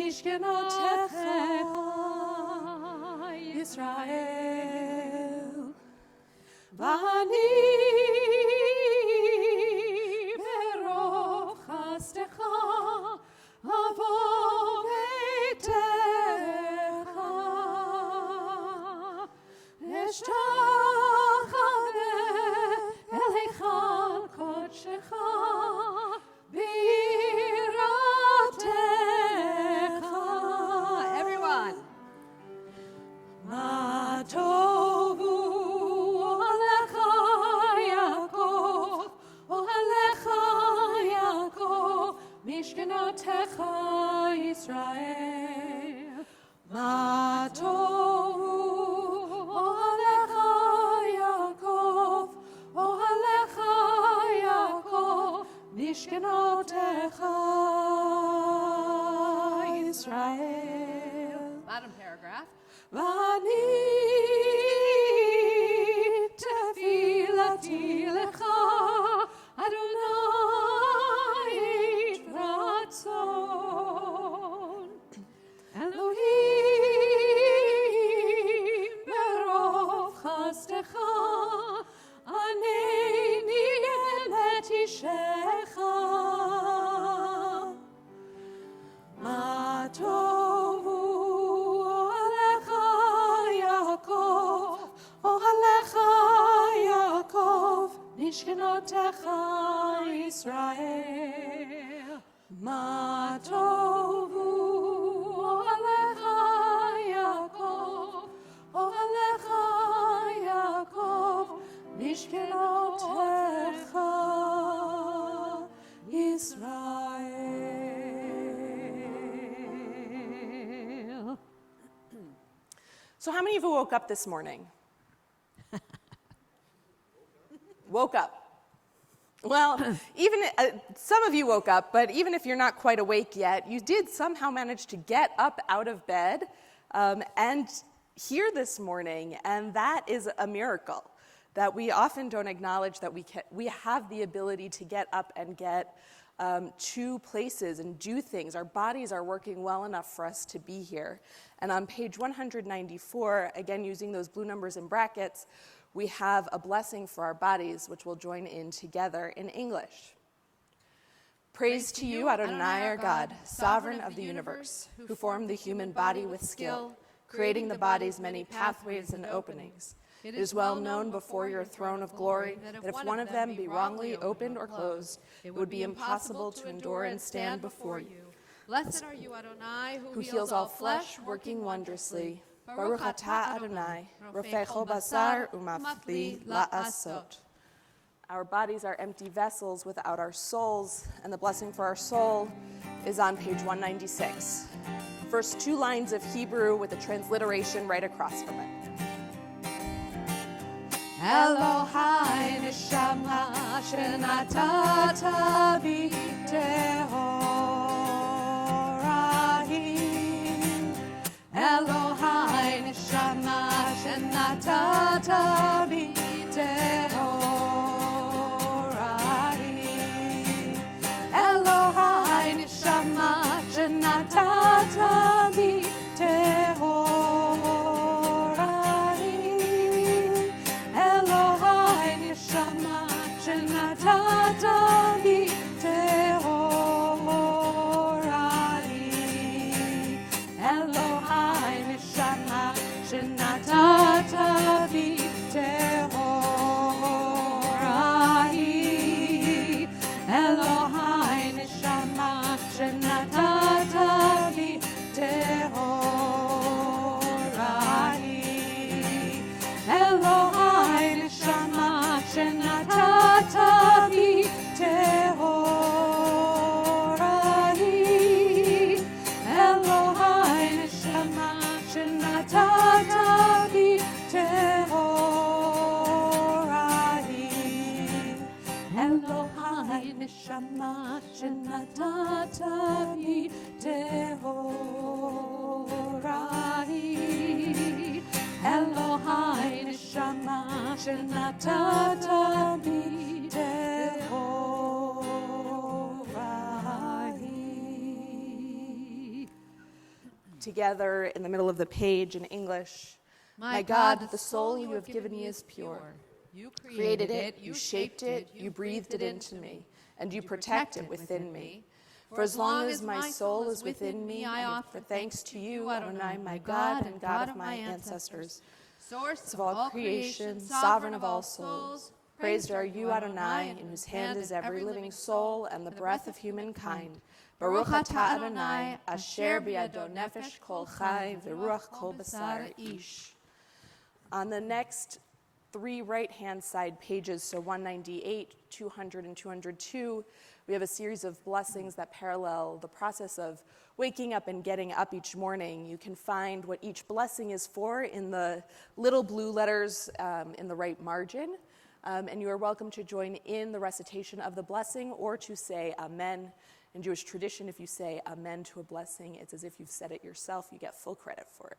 משכנותיך ישראל. ואני ברוב חסדך אבוא ביתך, אשתחווה אל היכל קודשך ביראתך. Everyone. מה טובו אוהליך יעקב, אוהליך יעקב, משכנותיך ישראל. מה טובו אוהליך יעקב, אוהליך יעקב, משכנותיך ישראל. Bottom paragraph. ואני תפילתי לך, אדוני את רצון. אלוהים ברוב חסדך, ענני אמת אישך. מה טובו אוהליך יעקב, אוהליך יעקב, משכנותיך ישראל. מה טובו אוהליך יעקב, אוהליך יעקב, משכנותיך ישראל. So how many of you woke up this morning? Woke up. Well, even some of you woke up, but even if you're not quite awake yet, you did somehow manage to get up out of bed and here this morning, and that is a miracle that we often don't acknowledge, that we have the ability to get up and get to places and do things. Our bodies are working well enough for us to be here. And on page 194, again using those blue numbers in brackets, we have a blessing for our bodies, which we'll join in together in English. Praise to you, Adonai, our God, sovereign of the universe, who formed the human body with skill, creating the body's many pathways and openings. It is well known before your throne of glory that if one of them be wrongly opened or closed, it would be impossible to endure and stand before you. Blessed are you, Adonai, who heals all flesh, working wondrously. Baruch atah Adonai, rofecho basar umafli la'asot. Our bodies are empty vessels without our souls, and the blessing for our soul is on page 196. First two lines of Hebrew with a transliteration right across from it. Elohai neshama shenatata bi tehorahi. Elohai neshama shenatata bi tehorahi. Elohai neshama shenatata bi tehorahi. Elohai neshama shenatata bi tehorahi. Elohai neshama shenatata bi tehorahi. Elohai neshama shenatata bi tehorahi. Elohai neshama shenatata bi tehorahi. Elohai neshama shenatata bi tehorahi. Elohai neshama shenatata bi tehorahi. Elohai neshama shenatata bi tehorahi. together in the middle of the page in English. My God, the soul you have given me is pure. You Created it, you shaped it, you breathed it into me, and you protect it within me. For as long as my soul is within me, I offer thanks to you, Adonai, my God and God of my ancestors, source of all creation, sovereign of all souls. Praised are you, Adonai, in whose hand is every living soul and the breath of humankind. Baruch atah Adonai, asher biado nefesh kol chai, v'ruach kol basar ish. On the next 3 right-hand side pages, so 198, 200, and 202, we have a series of blessings that parallel the process of waking up and getting up each morning. You can find what each blessing is for in the little blue letters in the right margin. And you are welcome to join in the recitation of the blessing or to say amen. In Jewish tradition, if you say amen to a blessing, it's as if you've said it yourself. You get full credit for it.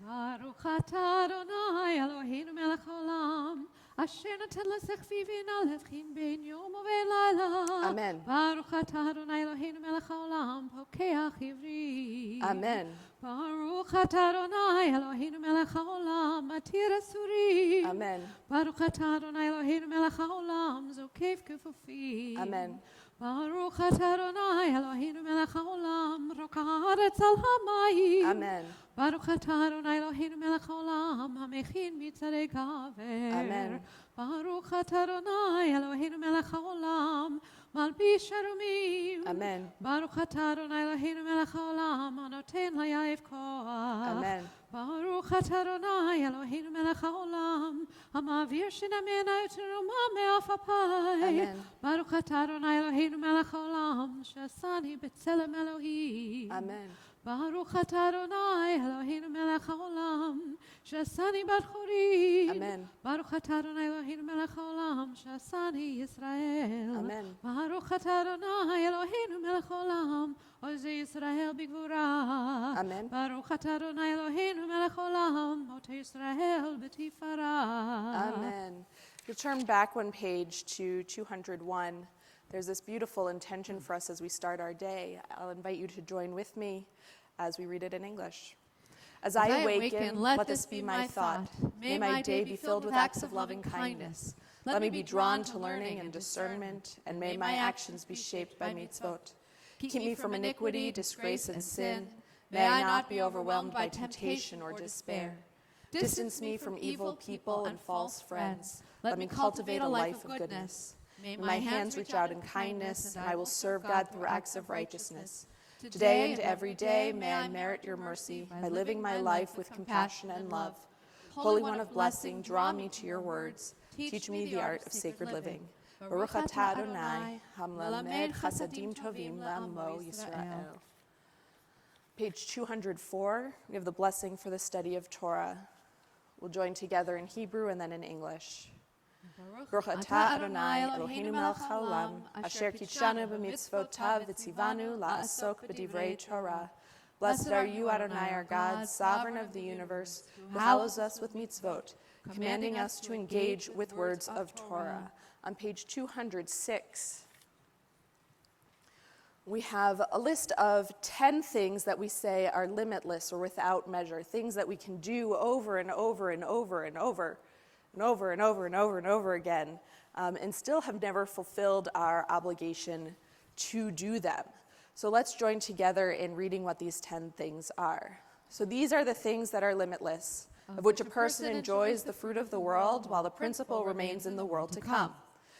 Baruch atah Adonai Eloheinu melech haolam, asher natan l'sechvi v'ina levchim ben yom u'v'layla. Amen. Baruch atah Adonai Eloheinu melech haolam, pokeach ivri. Amen. Baruch atah Adonai Eloheinu melech haolam, matir asurim. Amen. Baruch atah Adonai Eloheinu melech haolam, zokef kefufim. Amen. Baruch atah Adonai Eloheinu melech haolam, rokah haaretz al hamayim. Amen. Baruch atah Adonai Eloheinu melech haolam, hamechin mitzarei kaver. Amen. Baruch atah Adonai Eloheinu melech haolam, malbish harumim. Amen. Baruch atah Adonai Eloheinu melech haolam, hanoten layav koach. Amen. Baruch atah Adonai Eloheinu melech haolam, hamavir shinamena u'teruma me'afapai. Amen. Baruch atah Adonai Eloheinu melech haolam, she'asani b'tzelem Elohim. Amen. Baruch atah Adonai Eloheinu melech haolam, she'asani bat chorim. Amen. Baruch atah Adonai Eloheinu melech haolam, she'asani Yisrael. Amen. Baruch atah Adonai Eloheinu melech haolam, ozei Yisrael b'gvura. Amen. Baruch atah Adonai Eloheinu melech haolam, otei Yisrael b'tifara. Amen. You'll turn back one page to 201. There's this beautiful intention for us as we start our day. I'll invite you to join with me as we read it in English. As I awaken, let this be my thought. May my day be filled with acts of loving kindness. Let me be drawn to learning and discernment, and may my actions be shaped by mitzvot. Keep me from iniquity, disgrace, and sin. May I not be overwhelmed by temptation or despair. Distance me from evil people and false friends. Let me cultivate a life of goodness. May my hands reach out in kindness, and I will serve God through acts of righteousness. Today and every day, may I merit your mercy by living my life with compassion and love. Holy One of blessing, draw me to your words. Teach me the art of sacred living. Baruch atah Adonai, hamlamed chasadim tovim la'amo Yisrael. Page 204, we have the blessing for the study of Torah. We'll join together in Hebrew and then in English. Baruch atah Adonai Eloheinu melech haolam, asher kitshanu b'mitzvotav v'tzivanu la'asok b'divrei Torah. Blessed are you, Adonai, our God, sovereign of the universe, who hallows us with mitzvot, commanding us to engage with words of Torah. On page 206, we have a list of 10 things that we say are limitless or without measure, things that we can do over and over and over and over and over and over and over and over again, and still have never fulfilled our obligation to do them. So let's join together in reading what these 10 things are. So these are the things that are limitless, of which a person enjoys the fruit of the world while the principle remains in the world to come.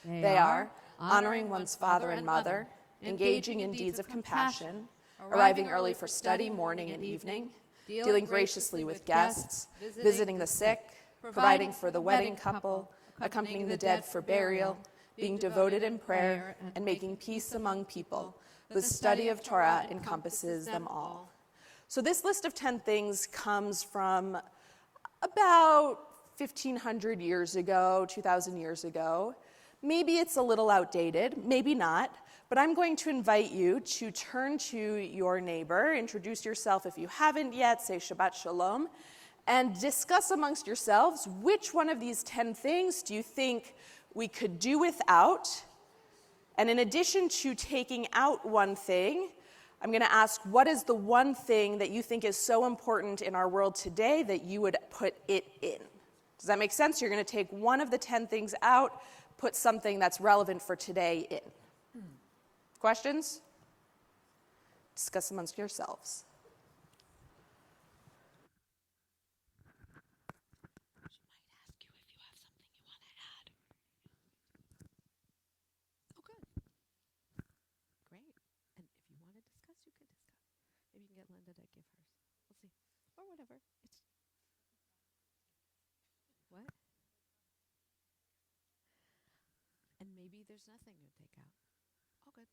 They are honoring one's father and mother, engaging in deeds of compassion, arriving early for study morning and evening, dealing graciously with guests, visiting the sick, providing for the wedding couple, accompanying the dead for burial, being devoted in prayer, and making peace among people. The study of Torah encompasses them all. So this list of 10 things comes from about 1,500 years ago, 2,000 years ago. Maybe it's a little outdated, maybe not, but I'm going to invite you to turn to your neighbor, introduce yourself if you haven't yet, say Shabbat Shalom, and discuss amongst yourselves which one of these 10 things do you think we could do without. And in addition to taking out one thing, I'm going to ask, what is the one thing that you think is so important in our world today that you would put it in? Does that make sense? You're going to take one of the 10 things out, put something that's relevant for today in. Questions? Discuss amongst yourselves. Okay. Great. And if you want to discuss, you can discuss. Maybe you can get Linda to give hers. We'll see. Or whatever. It's what? And maybe there's nothing to take out. All good.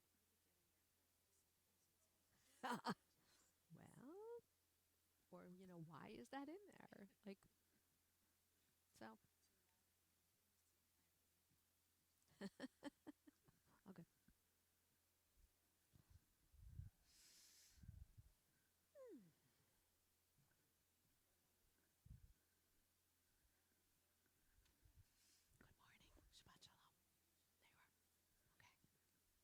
Well, or why is that in there? Like, so. All good. Good morning. Shabbat shalom. There you are. Okay.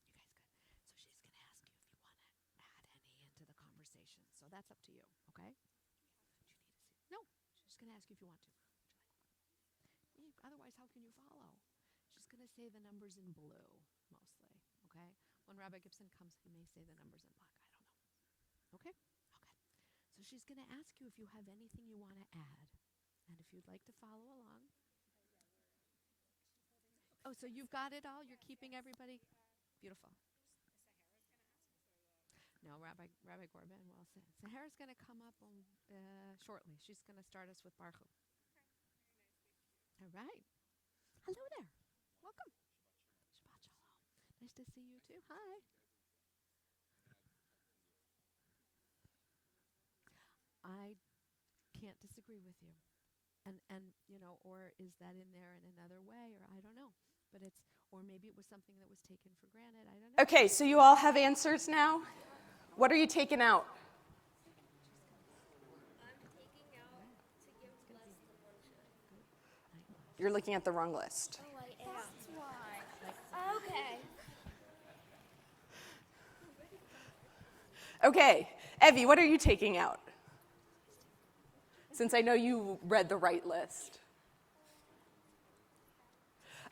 You guys good? So she's going to ask you if you want to add any into the conversation. So that's up to you, okay? Do you need to see? No. She's going to ask you if you want to. Otherwise, how can you follow? She's going to say the numbers in blue, mostly, okay? When Rabbi Gibson comes, he may say the numbers in black. I don't know. Okay? Okay. So she's going to ask you if you have anything you want to add. And if you'd like to follow along. Oh, so you've got it all? You're keeping everybody? Beautiful. No, Rabbi Gorban will say. Sahara's going to come up shortly. She's going to start us with Baruch Hu. All right. Hello there. Welcome. Shabbat shalom. Nice to see you too. Hi. I can't disagree with you. And or is that in there in another way, or I don't know. But or maybe it was something that was taken for granted. I don't know. Okay, so you all have answers now? What are you taking out? I'm taking out to give less than one should. You're looking at the wrong list. Oh, I am. That's why. Okay. Okay, Evie, what are you taking out? Since I know you read the right list.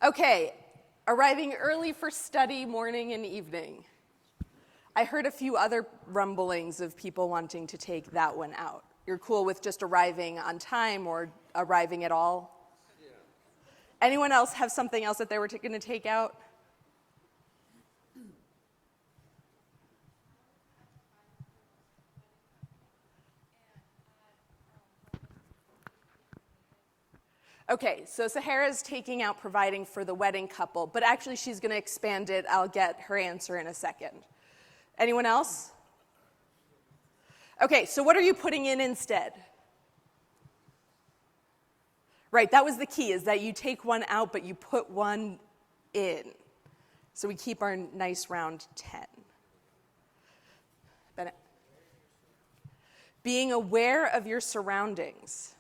Okay, arriving early for study morning and evening. I heard a few other rumblings of people wanting to take that one out. You're cool with just arriving on time or arriving at all? Yeah. Anyone else have something else that they were going to take out? Okay, so Sahara's taking out providing for the wedding couple, but actually she's going to expand it. I'll get her answer in a second. Anyone else? Okay, so what are you putting in instead? Right, that was the key, is that you take one out, but you put one in. So we keep our nice round 10. Bennett. Being aware of your surroundings.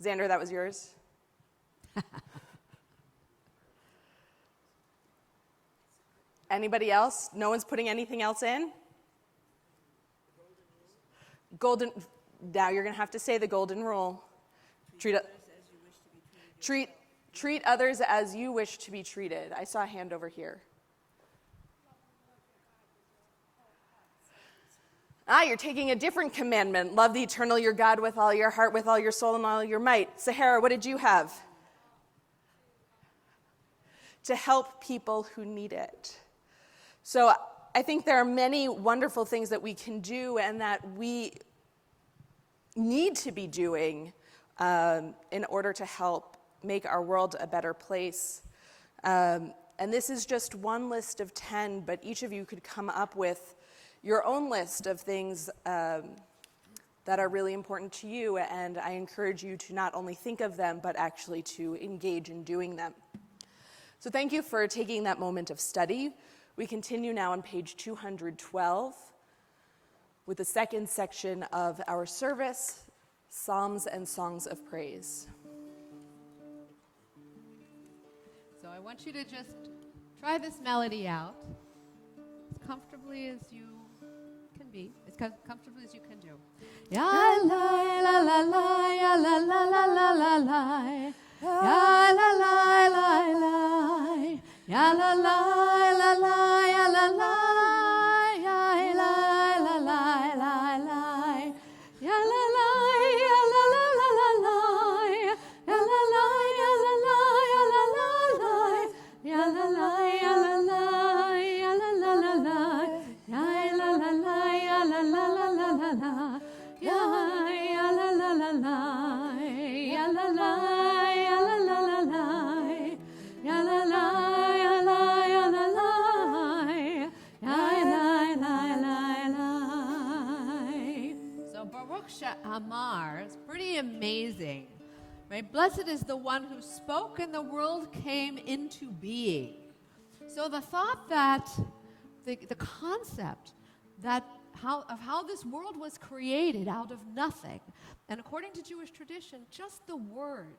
Xander, that was yours? Anybody else? No one's putting anything else in? Golden. Now you're going to have to say the golden rule. Treat others as you wish to be treated. I saw a hand over here. You're taking a different commandment. Love the eternal your God with all your heart, with all your soul, and all your might. Sahara, what did you have? To help people who need it. So I think there are many wonderful things that we can do and that we need to be doing in order to help make our world a better place. And this is just one list of 10, but each of you could come up with your own list of things that are really important to you, and I encourage you to not only think of them, but actually to engage in doing them. So thank you for taking that moment of study. We continue now on page 212 with the second section of our service, Psalms and Songs of Praise. So I want you to just try this melody out. It's comfortably as you can be, as comfortably as you can do. Ya la la la la, ya la la la la la la, ya la la la la, ya la la la la, ya la la, ya la la la la la, ya la la, ya la la la la la, ya la la, ya la la, ya la la la, ya la la, ya la la, ya la la la la, ya la la la, ya la la la la la la, ya la la la la, ya la la, ya la la la la, ya la la, ya la, ya la la, ya la la la. So Baruch She'amar is pretty amazing. Right? Blessed is the one who spoke and the world came into being. So the thought that, the concept that how this world was created out of nothing, and according to Jewish tradition, just the word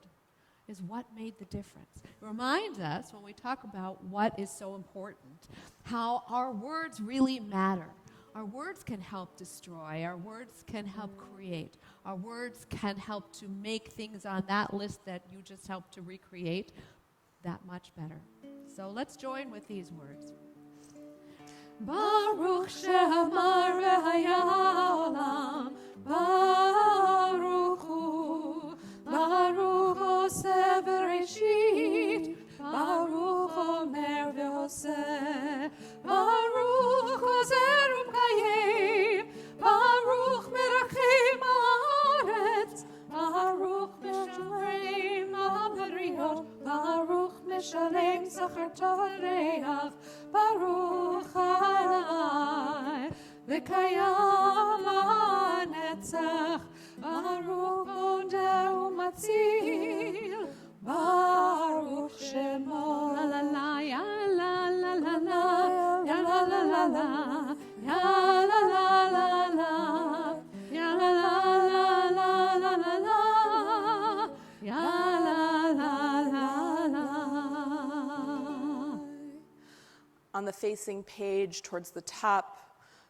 is what made the difference. It reminds us, when we talk about what is so important, how our words really matter. Our words can help destroy. Our words can help create. Our words can help to make things on that list that you just helped to recreate that much better. So let's join with these words. Baruch she'amar v'haya Baruch hu, Baruch oseh bereshit, Baruch omer v'oseh, Baruch ozer u'mkayim, Baruch merachem haaretz, Baruch meshalem ha'bariot, Baruch meshalem zachar tov re'av, Baruch Adonai v'kayam ha'netzach, Baruch moda u'matzil, Baruch Shemo. La la la, ya la la la la, ya la la la la, ya la la la la, ya la la la la la la la, ya la la la la. On the facing page towards the top,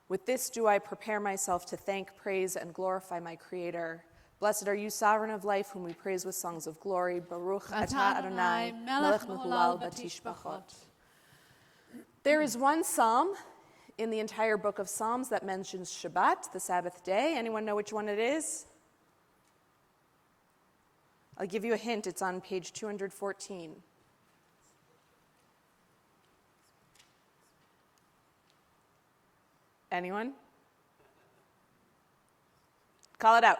with this do I prepare myself to thank, praise, and glorify my Creator. Blessed are you, sovereign of life, whom we praise with songs of glory. Baruch atah Adonai, melech mehulal batishbachot. There is one psalm in the entire book of Psalms that mentions Shabbat, the Sabbath day. Anyone know which one it is? I'll give you a hint. It's on page 214. Anyone? Call it out.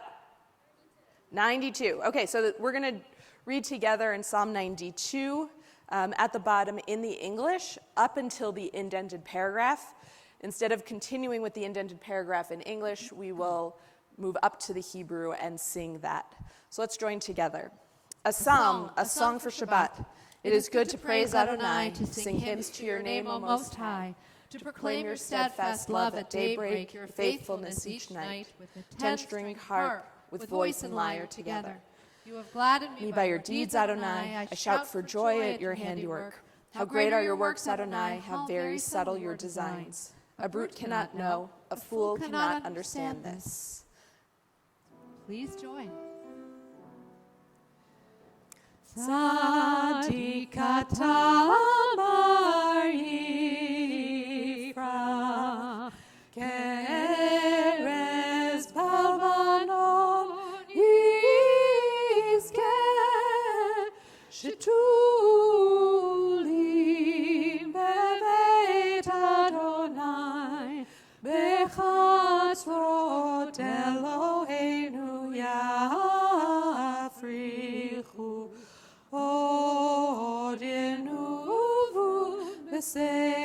92. Okay, so we're going to read together in Psalm 92 at the bottom in the English up until the indented paragraph. Instead of continuing with the indented paragraph in English, we will move up to the Hebrew and sing that. So let's join together. A psalm, a song for Shabbat. It is good to praise Adonai, to sing hymns to your name, O Most High, to proclaim your steadfast love at daybreak, your faithfulness each night, with a 10-string harp, with voice and lyre together. You have gladdened me by your deeds, Adonai. I shout for joy at your handiwork. How great are your works, Adonai, how very subtle your designs. A brute cannot know, a fool cannot understand this. Please join. Tzadik ata Amar Yifrach, Keres Bavanon Yizkeh, Shetulim Beveit Adonai, Bechatzrot Eloheinu Yafrichu. Odinuvu beseva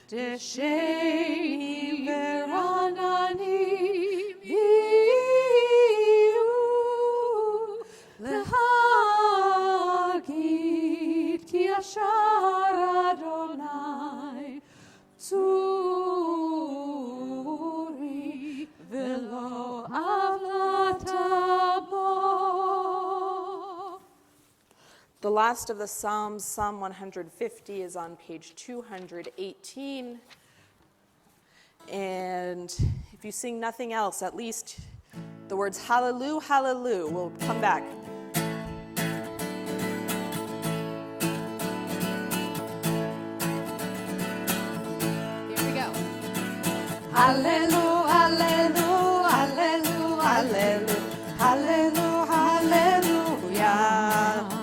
desheim verananim viu lehagid ki ashar Adonai tzuri velo avlatabo. The last of the Psalms, Psalm 150, is on page 218. And if you sing nothing else, at least the words hallelujah, hallelujah will come back. Here we go. Hallelujah, hallelujah, hallelujah, hallelujah, hallelujah.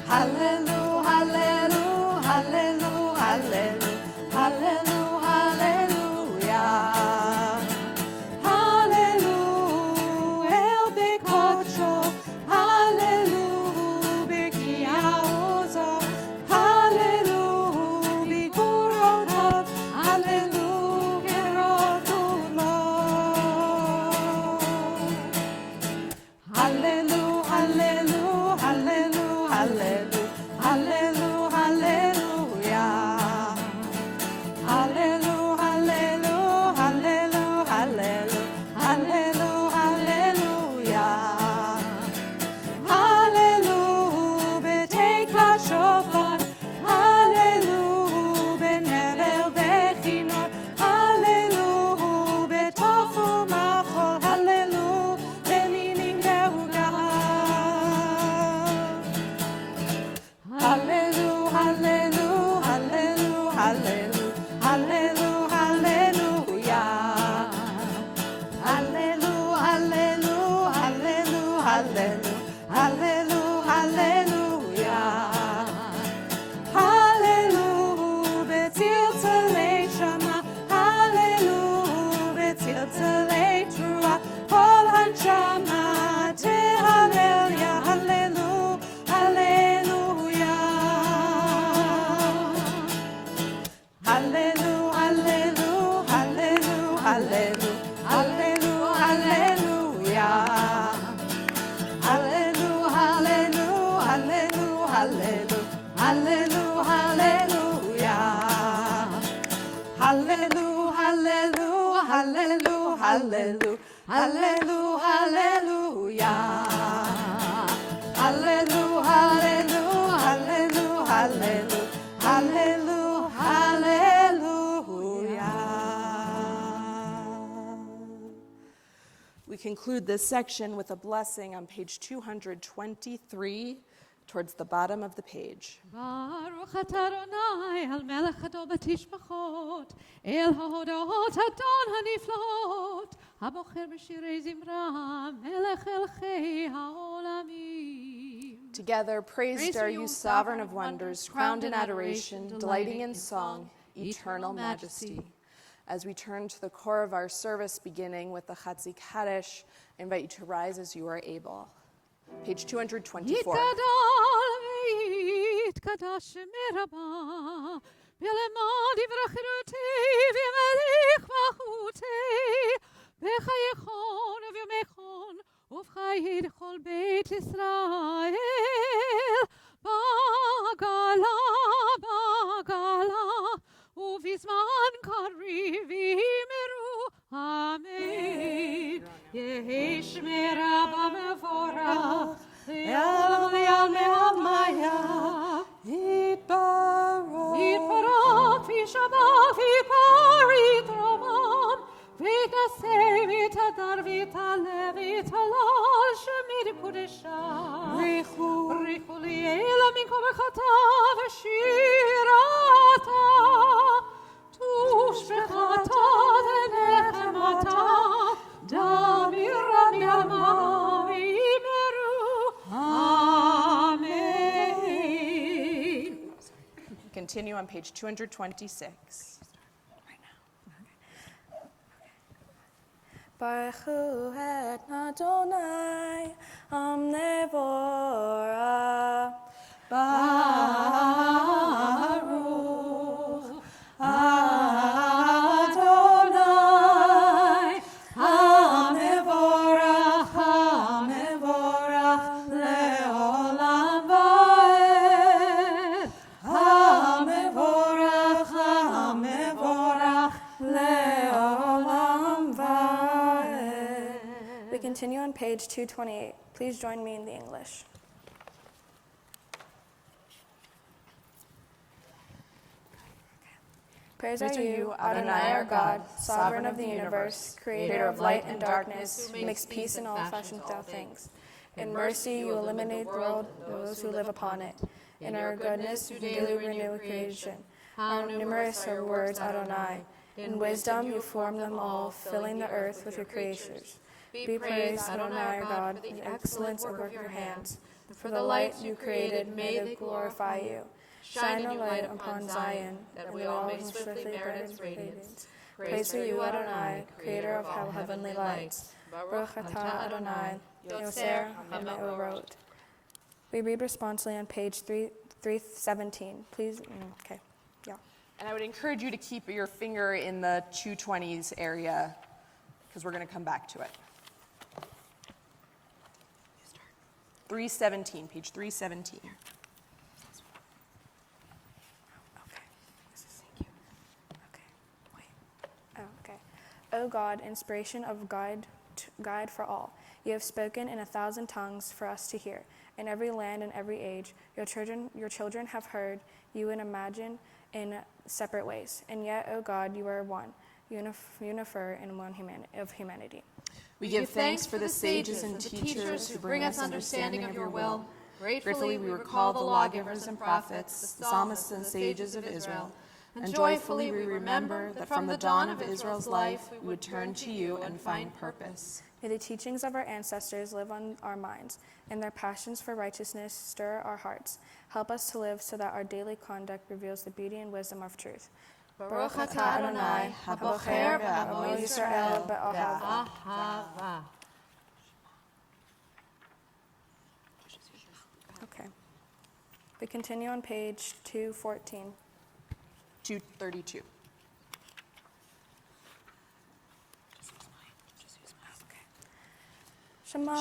Hallelujah, hallelujah, hallelujah, hallelujah, hallelujah, hallelujah. Hallelujah, El Bekocho, hallelujah, Bekiaozo, hallelujah, Bikurotav, hallelujah, Rotulo. Hallelujah, hallelujah, hallelujah, hallelujah, hallelujah, hallelujah. Hallelujah, hallelujah, hallelujah, hallelujah, hallelujah. Hallelujah, betake shofar. Hallelujah, benevel bechinot. Hallelujah, betofu machol. Hallelujah, beninim beugah. Hallelujah, hallelujah, hallelujah, hallelujah, hallelujah, hallelujah. Hallelujah, hallelujah, hallelujah, hallelujah, hallelujah. Hallelujah, betzilzelei shama. Hallelujah, betzilzelei trua. Kol hanshama tehalel ya. Hallelujah, hallelujah. Hallelujah, hallelujah, hallelujah, hallelujah, hallelujah. Hallelujah, hallelujah, hallelujah, hallelujah, hallelujah, hallelujah. Hallelujah, hallelujah, hallelujah, hallelujah, hallelujah, hallelujah. Hallelujah, hallelujah, hallelujah, hallelujah, hallelujah, hallelujah. We conclude this section with a blessing on page 223, towards the bottom of the page. Baruch atah Adonai, al melech hador batishmachot, el hahodot hadon haniflaot, habocher b'shirei zimra, melech elchei haolamim. Together, praised are you, sovereign of wonders, crowned in adoration, delighting in song, eternal majesty. As we turn to the core of our service, beginning with the Chatzi Kaddish, I invite you to rise as you are able. Page 224. Yitgadal v'yitkadash meraba, v'lemad yivrachiruti v'yemelech machuti, v'chayechon v'yomechon, uv'chayid chol beit Yisrael, bagala, bagala, uv'izman kariv yimeru, amen. Yehi shmera b'mevorach, Yal me'amaya, Yitbarach v'yishabach v'yiparit romam, v'yitaseh v'yitadar v'yitaleh v'yitalal shemid kudesha. Richu li'ela min kol mechata v'shirata, tush b'chata v'nechemata, damira mi'alma v'imeru. Amen. Continue on page 226. Baruch et Adonai omnivora. Baruch Adonai Hamevorach Hamevorach Leolam Vaed. Hamevorach Hamevorach Leolam Vaed. We continue on page 228. Please join me in the English. Praise are you, Adonai our God, sovereign of the universe, creator of light and darkness, who makes peace in all fashions of things. In mercy you eliminate the world and those who live upon it. In our goodness you daily renew creation. How numerous are words, Adonai. In wisdom you form them all, filling the earth with your creatures. Be praised, Adonai our God, for the excellence of work of your hands. For the light you created, may they glorify you. Shine your light upon Zion, that we all may swiftly merit its radiance. Praise to you, Adonai, creator of heavenly lights. Baruch atah Adonai, Yoser HaMeorot. We read responsibly on page 317. Please, okay, yeah. And I would encourage you to keep your finger in the 220s area, because we're going to come back to it. 317, page 317. O God, inspiration of guide for all, you have spoken in 1,000 tongues for us to hear. In every land and every age, your children have heard you and imagine in separate ways. And yet, O God, you are one, unifer in one of humanity. We give thanks for the sages and teachers who bring us understanding of your will. Gratefully we recall the lawgivers and prophets, the psalmists and sages of Israel. And joyfully we remember that from the dawn of Israel's life we would turn to you and find purpose. May the teachings of our ancestors live on our minds, and their passions for righteousness stir our hearts. Help us to live so that our daily conduct reveals the beauty and wisdom of truth. Baruch atah Adonai, habocher b'amo Yisrael be'ahava. Okay. We continue on page 214. 232. Shema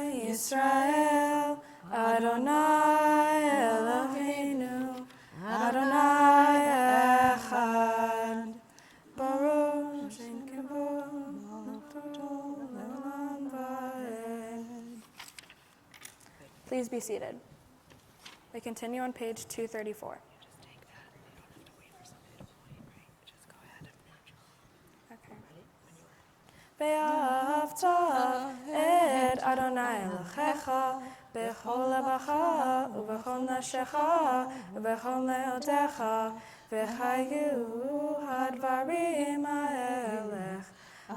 Yisrael, Adonai Eloheinu, Adonai Echad, Baruch Shem Kibor, Le'olam Va'ed. Please be seated. We continue on page 234. Ve'ahavta et Adonai Elohecha b'chol levacha u'b'chol nafshecha u'b'chol me'odecha v'chayu hadvarim ha'elech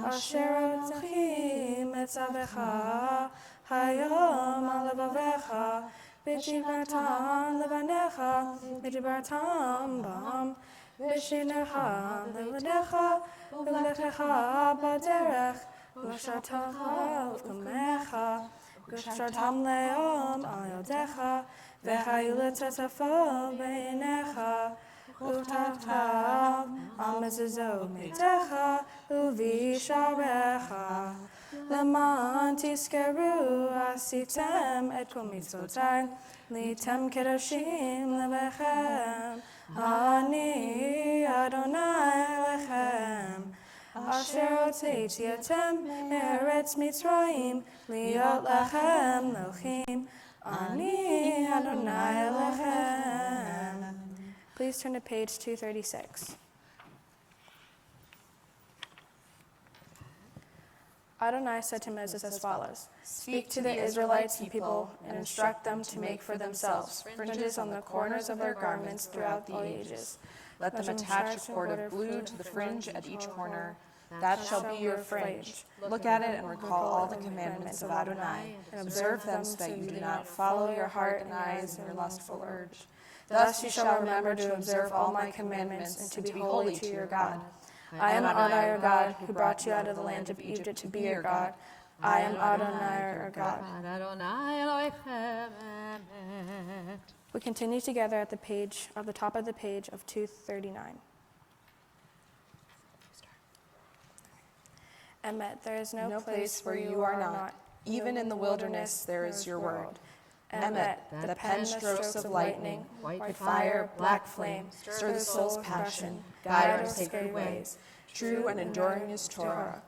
asher tzachim etzavecha hayom al levavecha v'shivartam levanecha v'shivartam bam v'shinecha levadecha v'lechecha b'derech v'shartacha v'kamecha v'shartam le'om al yodecha v'chayu l'tzatzafo b'einecha u'tatav al mezuzot meitecha u'visharecha למען תזכרו עשיתם את כל מצוותיי, ליתם קדושים לבכם. אני אדוני אליכם, אשר הוצאתי אתם מארץ מצרים, להיות לכם אלוהים. אני אדוני אליכם. Please turn to page 236. Adonai said to Moses as follows, Speak to the Israelites and people and instruct them to make for themselves fringes on the corners of their garments throughout the ages. Let them attach a cord of blue to the fringe at each corner. That shall be your fringe. Look at it and recall all the commandments of Adonai, and observe them so that you do not follow your heart and eyes and your lustful urge. Thus you shall remember to observe all my commandments and to be holy to your God. I am Adonai your God, who brought you out of the land of Egypt to be your God. I am Adonai your God. We continue together at the top of the page of 239. Emet, there is no place where you are not. Even in the wilderness there is your word. Emet, the pen strokes of lightning, white fire, black flame, stir the soul's passion, guide our sacred ways. True and enduring is Torah.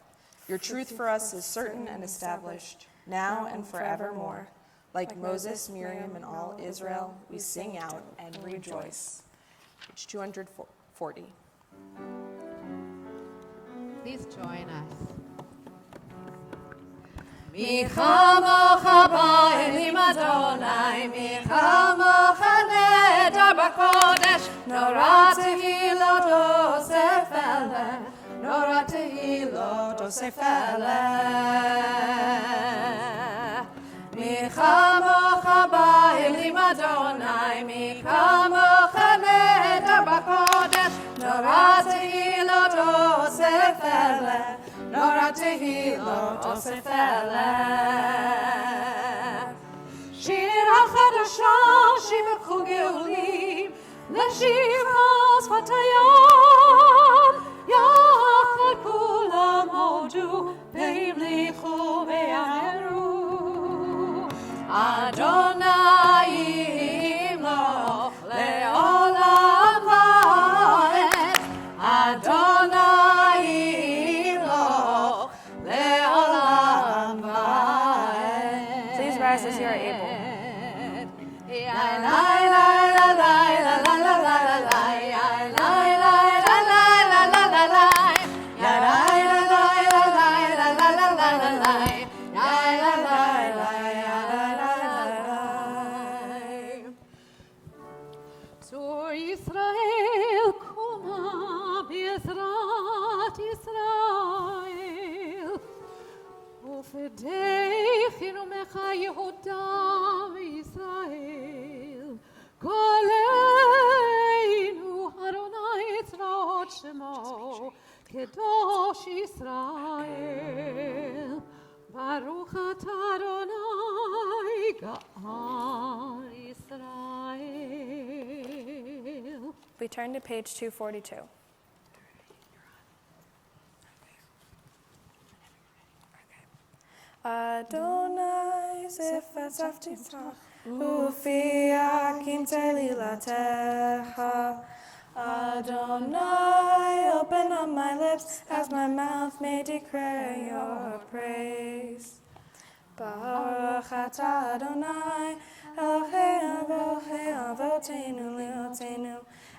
Your truth for us is certain and established, now and forevermore. Like Moses, Miriam, and all Israel, we sing out and rejoice. Page 240. Please join us. Mi chamocha ba'elim Adonai, mi chamocha neder b'kodesh, nora tehilot osef eleh, nora tehilot osef eleh. Mi chamocha ba'elim Adonai, mi chamocha neder b'kodesh, nora tehilot osef eleh, nora tehilot osef eleh. Shir hachadasha shivchu geulim, לשיר שפתיים, יחד כולם הודו, והמליכו ויאמרו, אדוני ימלוך לעולם ועד, אדוני ימלוך לעולם ועד. Please rise as you are able. Zur Israel, Koma, Bezrat Israel, ופדך חינומך יהודה וישראל, קולנו אדוני צבאות שמו, קדוש ישראל. ברוך אתה אדוני גאל ישראל. We turn to page 242. Adonai zefat zaftitach ufi akim telilatecha. Adonai, open up my lips as my mouth may declare your praise. Baruch atah Adonai, Elohei Elohei Avotenu Liotenu,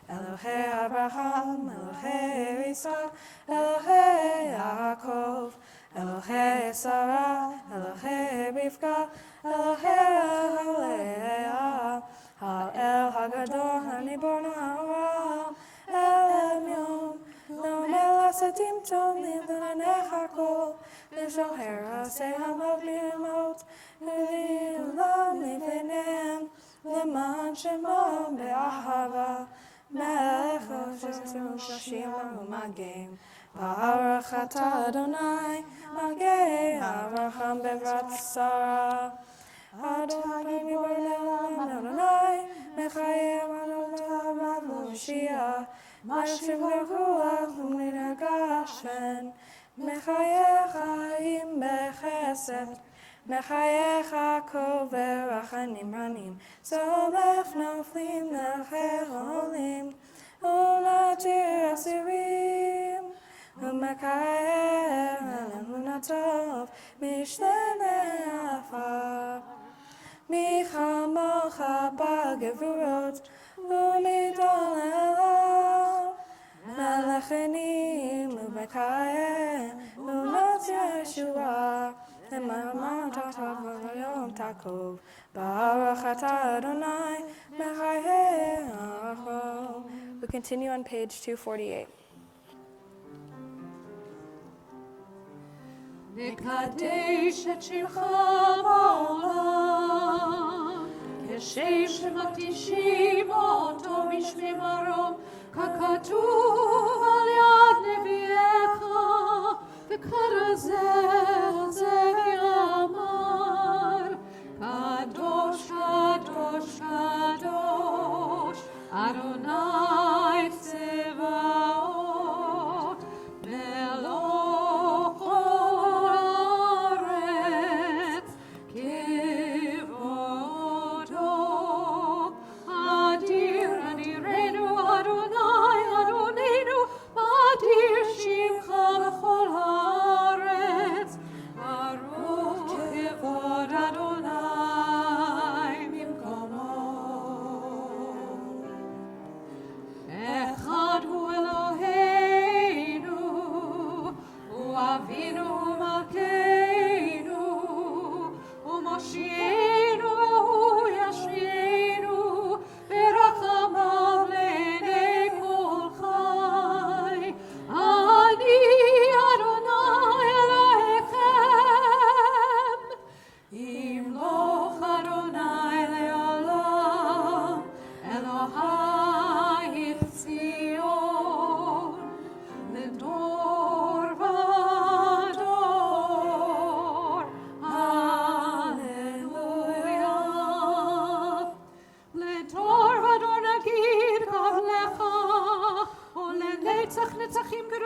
Elohei Abraham, Elohei Yitzchak, Elohei Yaakov, Elohei Sarah, Elohei Rivka, Elohei Leah, Ha'el Hagadol Hanibornu Ha'olam, El Yom, Lo Melasatim Tom Livnecha Kol, Sahara Sehamav Limot, Ulam Livneim, Leman Shemo Be'ahava, Melech Shashim Magim. Baruch atah Adonai, Magei Avraham Bevrat Sarah. Adonai Nibornelam Adonai, Mechayem Adonai Moshiach, Mashim Ruach Umnina Gashen, Mechayech Haim Bechesed, Mechayech Hakol Verachanim Ranim, Zolef Noflim Melchel Olim, Unatir Asirim, Umekayech Emunatov, Mishlene Afar. Michamocha bagevurot, umidol elav, melechenim ubekayem, unot Yeshua, emamam tatav v'yom takov, baruch atah Adonai, mechayem arachov. We continue on page 248. נקדש את שמך בעולם, כשם שמקדישים אותו בשמי מרום, ככתוב על יד נביאך, וכרזה זה יאמר, קדוש קדוש קדוש, אדוני צבאות, מלוך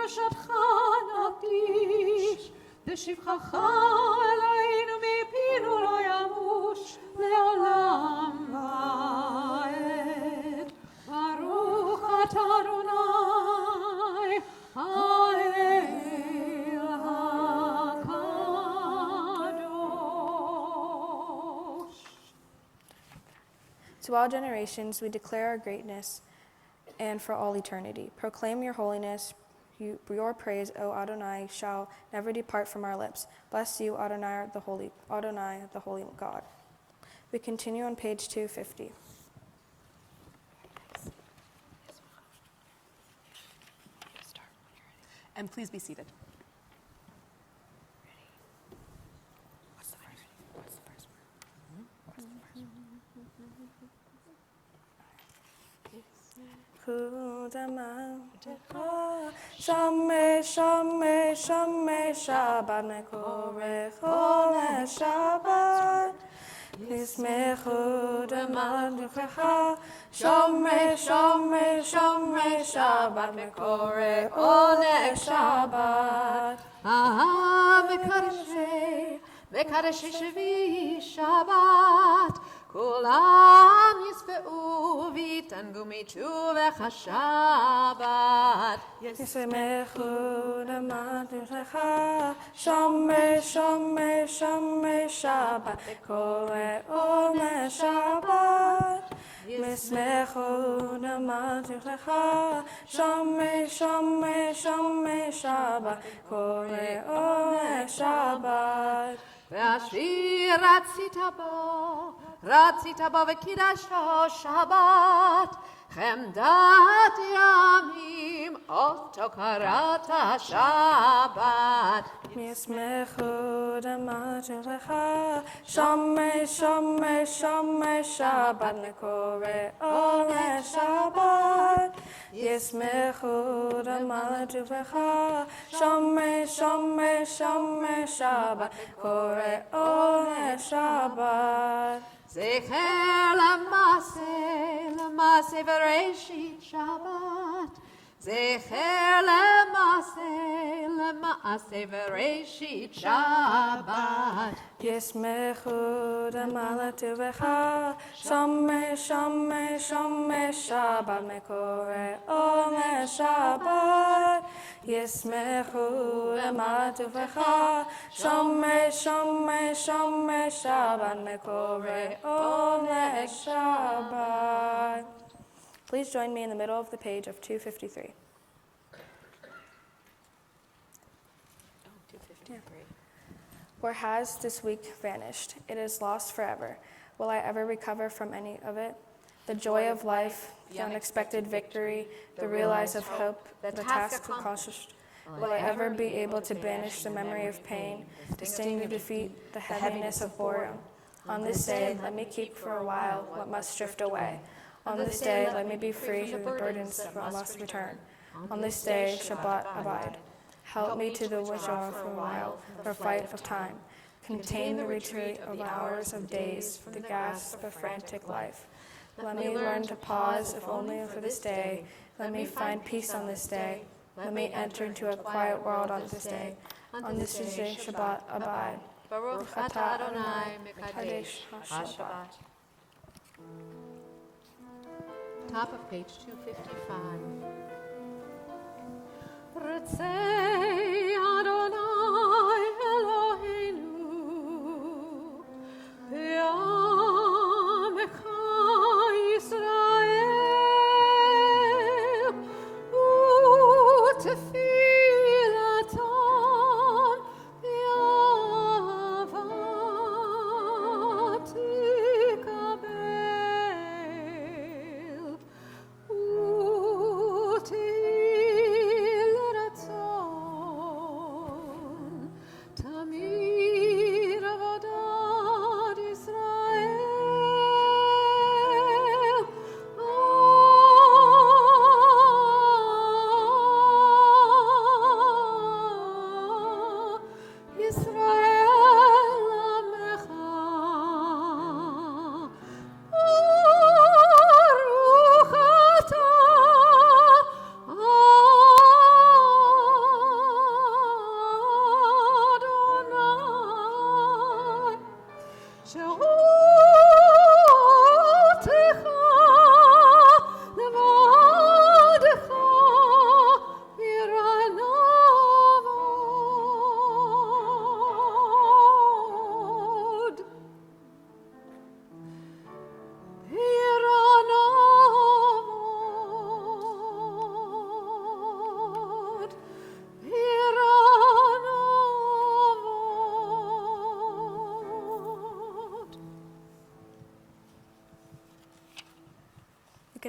בקדושתך נקדיש, ושבחך אלינו מפינו לא ימוש לעולם ועד. ברוך אתה אדוני, האל הקדוש. To all generations we declare our greatness, and for all eternity. Proclaim your holiness. Your praise, O Adonai, shall never depart from our lips. Bless you, Adonai, the holy God. We continue on page 250. And please be seated. Shameh, Shameh, Shameh, Shabbat Mekoreh, Chol Shabbat. Yismechu d'malchucha. Shameh, Shameh, Shameh, Shabbat Mekoreh, Chol Shabbat. מקדשי שביעי שבת, כולם יספעו ויתענגו מטובך השבת. ישמחו דמלכך, שמי שמי שמי שבת, קורא אור משבת. ישמחו דמלכך, שמי שמי שמי שבת, קורא אור משבת. והשיר רצית בו וקידשו שבת, חמדת ימים אותו קראת שבת. ישמחו דמלכך, שמי שמי שמי שבת, מקורא אור לשבת. ישמחו דמלכך, שמי שמי שמי שבת, קורא אור לשבת. זכר למעשה בראשית שבת, זכר למעשה בראשית שבת. ישמחו דמלכך, שמי שמי שמי שבת, מקורא אור לשבת. ישמחו דמלכך, שמי שמי שמי שבת, מקורא אור לשבת. Please join me in the middle of the page of 253. Where has this week vanished? It is lost forever. Will I ever recover from any of it? The joy of life, the unexpected victory, the realize of hope, the task accomplished. Will I ever be able to banish the memory of pain, to sting the defeat, the heaviness of boredom? On this day, let me keep for a while what must drift away. On this day, let me be free from the burdens that must return. On this day, Shabbat abide. Help me to the withdraw for a while, for fight of time. Contain the retreat of hours of days, the gasp of frantic life. Let me learn to pause, if only for this day. Let me find peace on this day. Let me enter into a quiet world on this day. On this day, Shabbat abide. Baruch atah Adonai mekadesh HaShabbat. Top of page 255. Ratzei Adonai Eloheinu, Be'amecha Yisrael, U'tefilatan Be'ava Tikabel, U'til Ratzon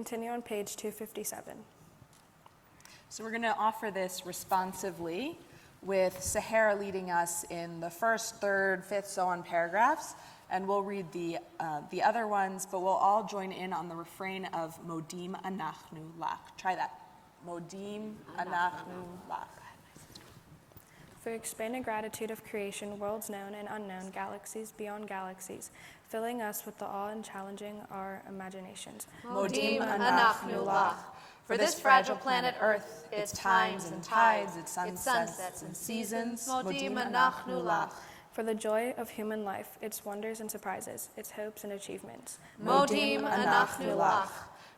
continue on page 257. So we're going to offer this responsively with Sahara leading us in the first, third, fifth, so on paragraphs. And we'll read the other ones, but we'll all join in on the refrain of Modim Anachnu Lach. Try that. Modim Anachnu Lach. For expanded gratitude of creation, worlds known and unknown, galaxies beyond galaxies, filling us with the awe and challenging our imaginations. Modim Anachnu Lach. For this fragile planet Earth, its times and tides, its sunsets and seasons, Modim Anachnu Lach. For the joy of human life, its wonders and surprises, its hopes and achievements. Modim Anachnu Lach.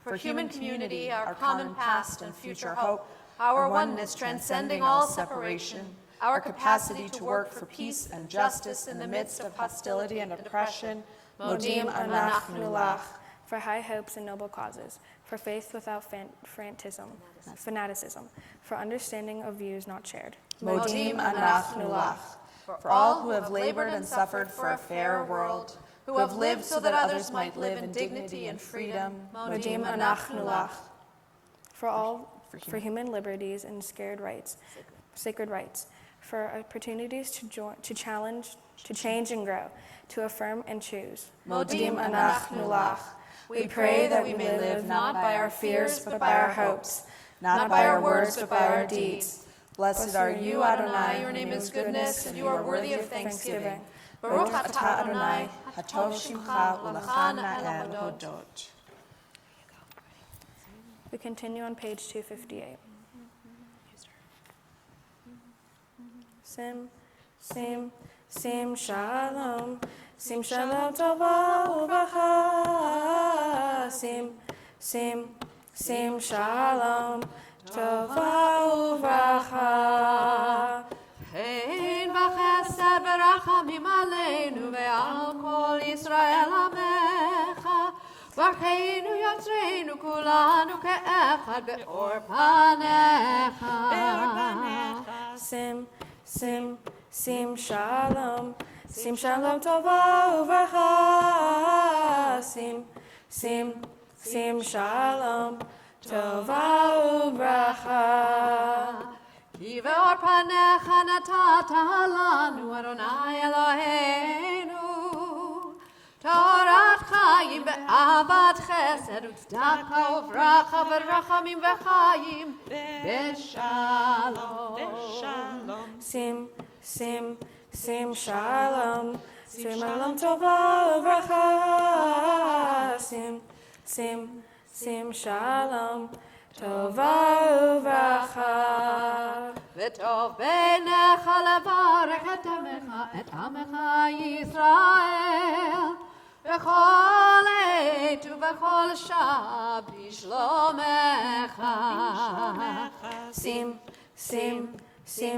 For human community, our common past and future hope, our oneness transcending all separation, our capacity to work for peace and justice in the midst of hostility and oppression, Modim Anachnu Lach. For high hopes and noble causes, for faith without fanaticism, for understanding of views not shared. Modim Anachnu Lach. For all who have labored and suffered for a fair world, who have lived so that others might live in dignity and freedom, Modim Anachnu Lach. For human liberties and sacred rights, for opportunities to challenge, to change and grow, to affirm and choose. Modim Anachnu Lach. We pray that we may live not by our fears, but by our hopes, not by our words, but by our deeds. Blessed are you, Adonai, your name is goodness, and you are worthy of thanksgiving. Baruch atah Adonai, Hatov Shimcha U'Lecha Na'el Hodot. We continue on page 258. Sim shalom tova uvacha. Sim shalom tova uvacha. Hein v'chesed v'rachamim aleinu ve'al kol Yisrael amecha. Barcheinu yotzreinu kulanu ke'echad be'or panecha. Sim shalom tova uvacha. Sim shalom tova uvacha. Ki ve'or panecha natata lanu Adonai Eloheinu. Torat chayim ve'avat chesed u'tzedaka uvracha v'rachamim v'chayim v'shalom. Sim shalom tova uvacha. Sim shalom tova uvacha. V'tov beinecha levarech et amecha Yisrael v'chol eit u'v'chol shah b'shlomecha. Sim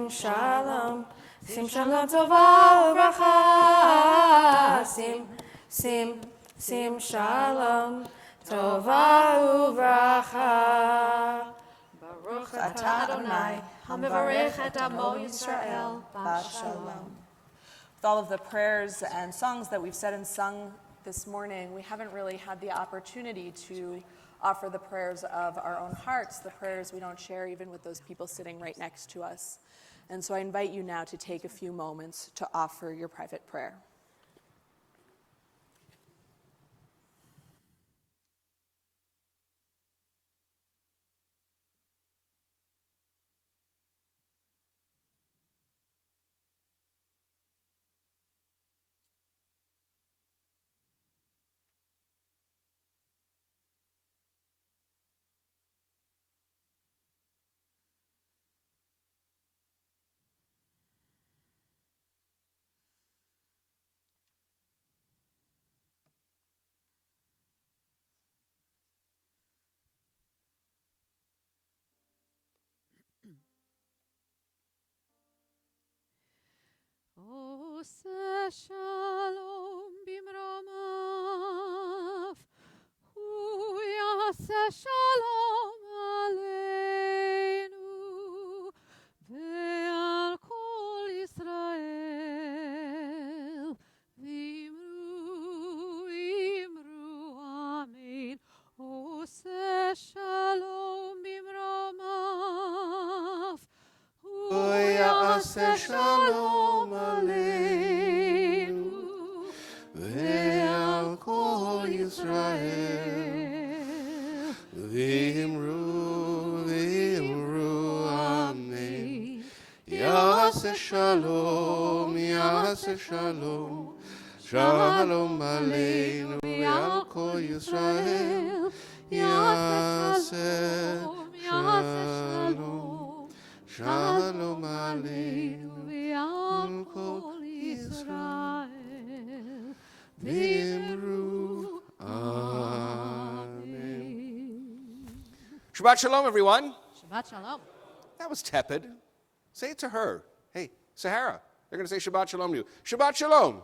shalom tova uvacha. Sim shalom tova uvacha. Baruch atah Adonai, hamevarech et amo Yisrael b'shalom. With all of the prayers and songs that we've said and sung this morning, we haven't really had the opportunity to offer the prayers of our own hearts, the prayers we don't share even with those people sitting right next to us. And so I invite you now to take a few moments to offer your private prayer. Ose shalom bimromav, hu yaseh shalom aleinu, ve'al kol Yisrael, v'imru amen. Ose Yaseh Shalom Aleinu Ve'al Kol Yisrael V'imru Amen. Yaseh Shalom Shalom Aleinu Ve'al Kol Yisrael Yaseh Shalom Aleinu Ve'al Kol Yisrael V'imru Amen. Shabbat Shalom, everyone. Shabbat Shalom. That was tepid. Say it to her. Hey, Sahara. They're going to say Shabbat Shalom to you. Shabbat Shalom.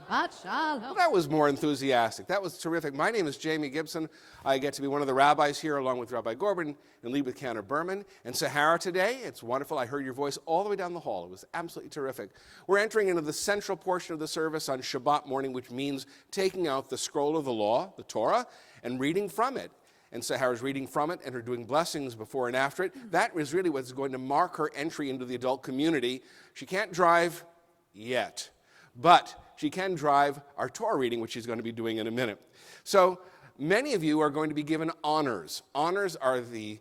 Shabbat Shalom. Well, that was more enthusiastic. That was terrific. My name is Jamie Gibson. I get to be one of the rabbis here along with Rabbi Gorbin and lead with Cantor Berman. And Sahara today, it's wonderful. I heard your voice all the way down the hall. It was absolutely terrific. We're entering into the central portion of the service on Shabbat morning, which means taking out the scroll of the law, the Torah, and reading from it. And Sahara's reading from it and her doing blessings before and after it. That is really what's going to mark her entry into the adult community. She can't drive yet, but she can drive our Torah reading, which she's going to be doing in a minute. So many of you are going to be given honors. Honors are the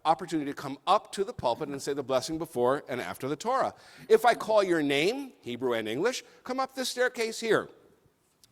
opportunity to come up to the pulpit and say the blessing before and after the Torah. If I call your name, Hebrew and English, come up this staircase here.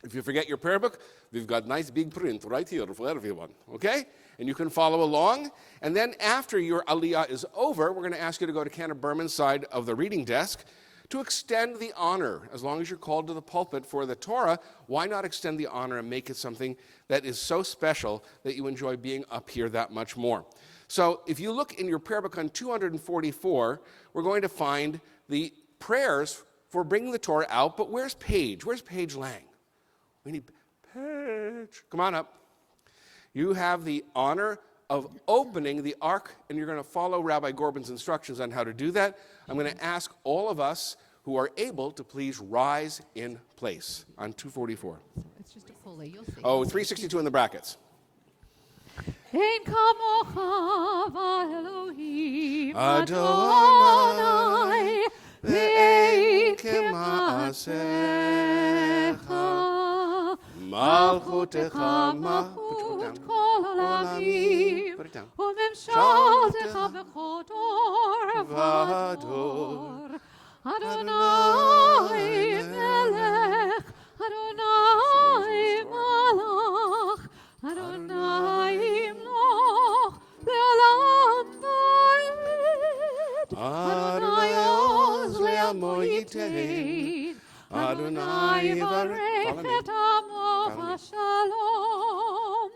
If you forget your prayer book, we've got nice big print right here for everyone, okay? And you can follow along. And then after your aliyah is over, we're going to ask you to go to Cantor Berman's side of the reading desk to extend the honor. As long as you're called to the pulpit for the Torah, why not extend the honor and make it something that is so special that you enjoy being up here that much more? So if you look in your prayer book on 244, we're going to find the prayers for bringing the Torah out, but where's Paige? Where's Paige Lang? We need Paige. Come on up. You have the honor of opening the ark, and you're going to follow Rabbi Gorbin's instructions on how to do that. I'm going to ask all of us who are able to please rise in place on 244. It's just a fully, you'll see. Oh, 362 in the brackets. Ein kamocha v'Elohim Adonai ve'ein kema'asecha Malchutecha malchut kol olamim Put it down. u'memshaltecha v'chodor v'ador Adonai melech Adonai malach Adonai imloch le'olam va'ed Adonai oz le'amo yitein Adonai yivarech et amo v'shalom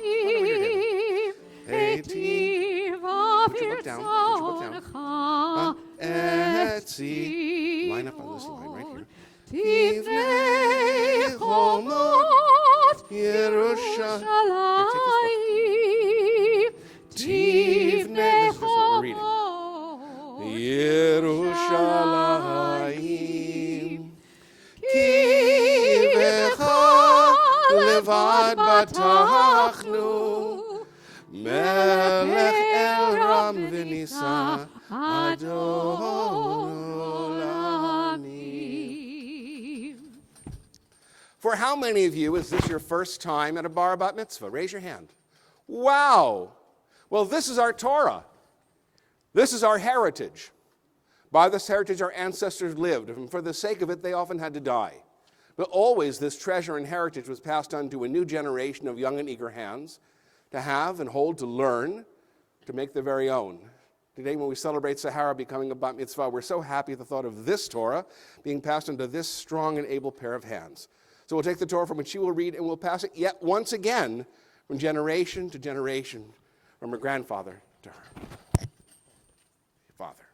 Aharachamim etiv avirtzoncha Etzi. Line up on this line right here. Tivnei chomot Yerushalayim Tivnei chomot Yerushalayim Ki becha levad batachnu Melech el ram v'nisa Adon olamim. For how many of you is this your first time at a bar bat mitzvah? Raise your hand. Wow. Well, this is our Torah. This is our heritage. By this heritage our ancestors lived, and for the sake of it they often had to die. But always this treasure and heritage was passed on to a new generation of young and eager hands to have and hold, to learn, to make their very own. Today when we celebrate Sahara becoming a bat mitzvah, we're so happy at the thought of this Torah being passed on to this strong and able pair of hands. So we'll take the Torah from which she will read and we'll pass it yet once again from generation to generation, from her grandfather to her. Father,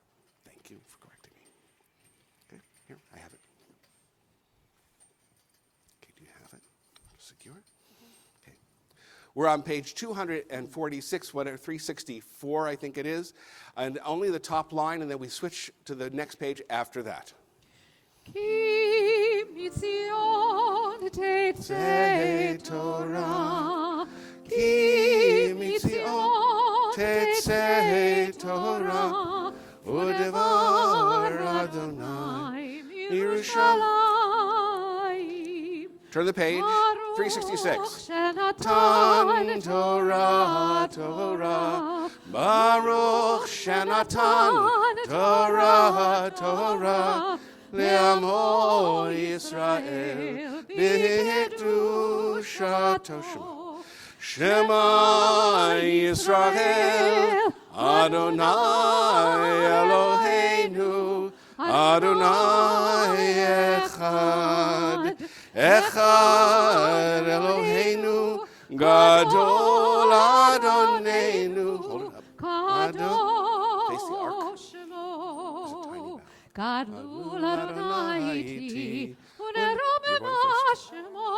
thank you for correcting me. Okay, here, I have it. Okay, do you have it? Secure? Okay. We're on page 246, 364, I think it is, and only the top line, and then we switch to the next page after that. Ki mitzion tetzei Torah, Ki mitzion tetzei Torah, Udevar Adonai, Yerushalayim. Turn the page, 366. Tan Torah, Torah, Baruch Shenatan Torah, Torah, Le'amo Yisrael, B'kedushato Shema Yisrael, Adonai Eloheinu, Adonai Echad, Echad Eloheinu, Gadol Adonenu. Hold it up. Gadol. Face the ark. Gadol Adonai iti, unerobena shemo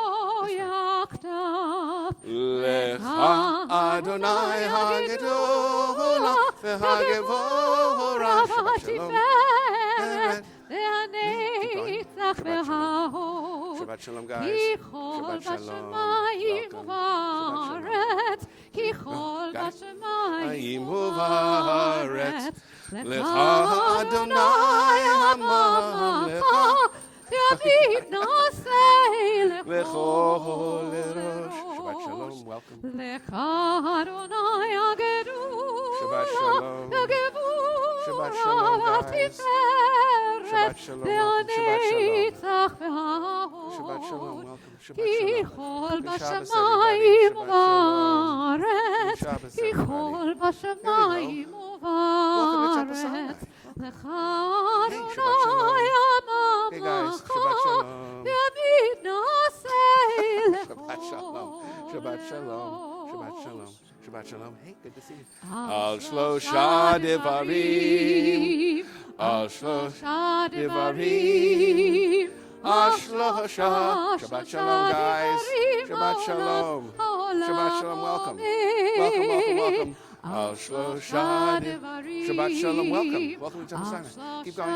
yachdav. Lecha Adonai Hagedola v'Hagevora. Shabbat shalom. Shabbat shalom, guys. Shabbat shalom. Welcome. Lecha Adonai Hamamlecha, David Nasei Lechol Erosh. Shabbat shalom, welcome. Lecha Adonai Agedu. Shabbat shalom. Shabbat shalom, guys. Shabbat shalom, welcome. Shabbat shalom. Shabbat shalom, welcome. Shabbat shalom. Good Shabbos, everybody. Good Shabbos, everybody. Welcome to Temple Sinai. Hey, guys, Shabbat shalom. Shabbat shalom. Shabbat shalom. Shabbat shalom. Shabbat shalom. Hey, good to see you. Al Shlosha Devarim. Al Shlosha Devarim. Al Shlosha. Shabbat shalom, guys. Shabbat shalom. Shabbat shalom. Welcome. Welcome, welcome, welcome. Al Shlosha Devarim. Shabbat shalom. Welcome. Welcome to Temple Sinai. Keep going.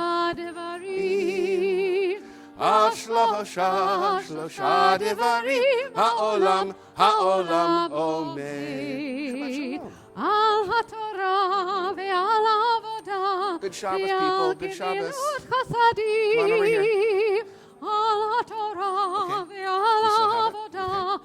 Al Shlosha Devarim. Ha'olam omed. Al HaTorah ve'al Avodah. Good Shabbos, people. Good Shabbos. Come on over here. Al HaTorah ve'al Avodah.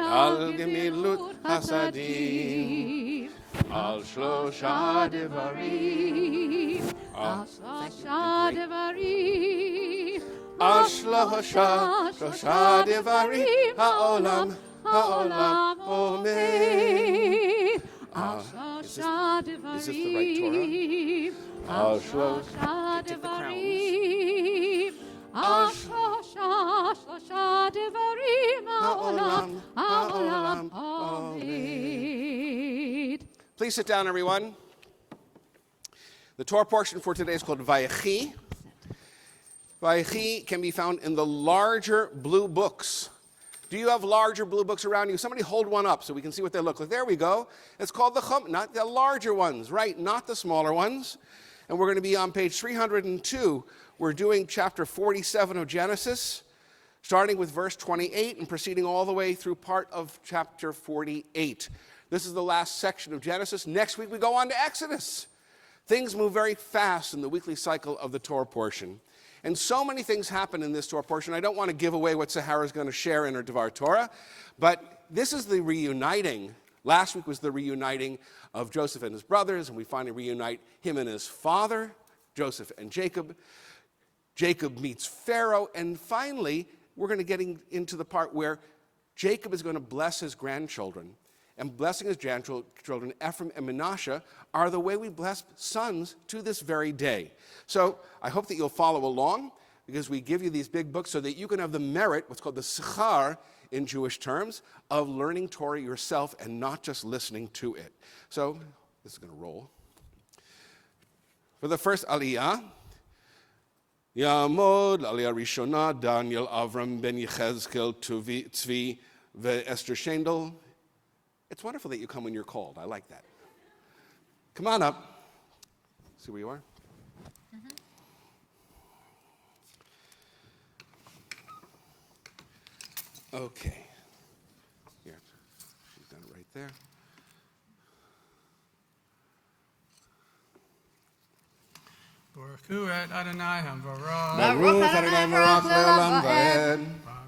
Al Gemilut Hasadim. Al Shlosha Devarim. Al Shlosha Devarim. Al Shlosha Devarim. Ha'olam omed. Is this the right Torah? Al Shlosha. Take the crowns. Al Shlosha Devarim. Ha'olam omed. Please sit down, everyone. The Torah portion for today is called Vayechi. Vayechi can be found in the larger blue books. Do you have larger blue books around you? Somebody hold one up so we can see what they look like. There we go. It's called the Chum, not the larger ones, right? Not the smaller ones. And we're going to be on page 302. We're doing chapter 47 of Genesis, starting with verse 28 and proceeding all the way through part of chapter 48. This is the last section of Genesis. Next week we go on to Exodus. Things move very fast in the weekly cycle of the Torah portion. And so many things happen in this Torah portion. I don't want to give away what Sahara is going to share in her Devar Torah, but this is the reuniting. Last week was the reuniting of Joseph and his brothers, and we finally reunite him and his father, Joseph and Jacob. Jacob meets Pharaoh, and finally, we're going to get into the part where Jacob is going to bless his grandchildren. And blessing his grandchildren, Ephraim and Manasseh, are the way we bless sons to this very day. So I hope that you'll follow along, because we give you these big books so that you can have the merit, what's called the Sahara in Jewish terms, of learning Torah yourself and not just listening to it. So this is going to roll. For the first Aliyah, Yamod, Aliyah Rishonah, Daniel, Avram, Ben Yechezkel, Tzvi, Esther Shendel. It's wonderful that you come when you're called. I like that. Come on up. See where you are? Okay. Here. She's done it right there. Baruch hu et Adonai hamvarach. Baruch Adonai Baruch Le'olam Va'ed.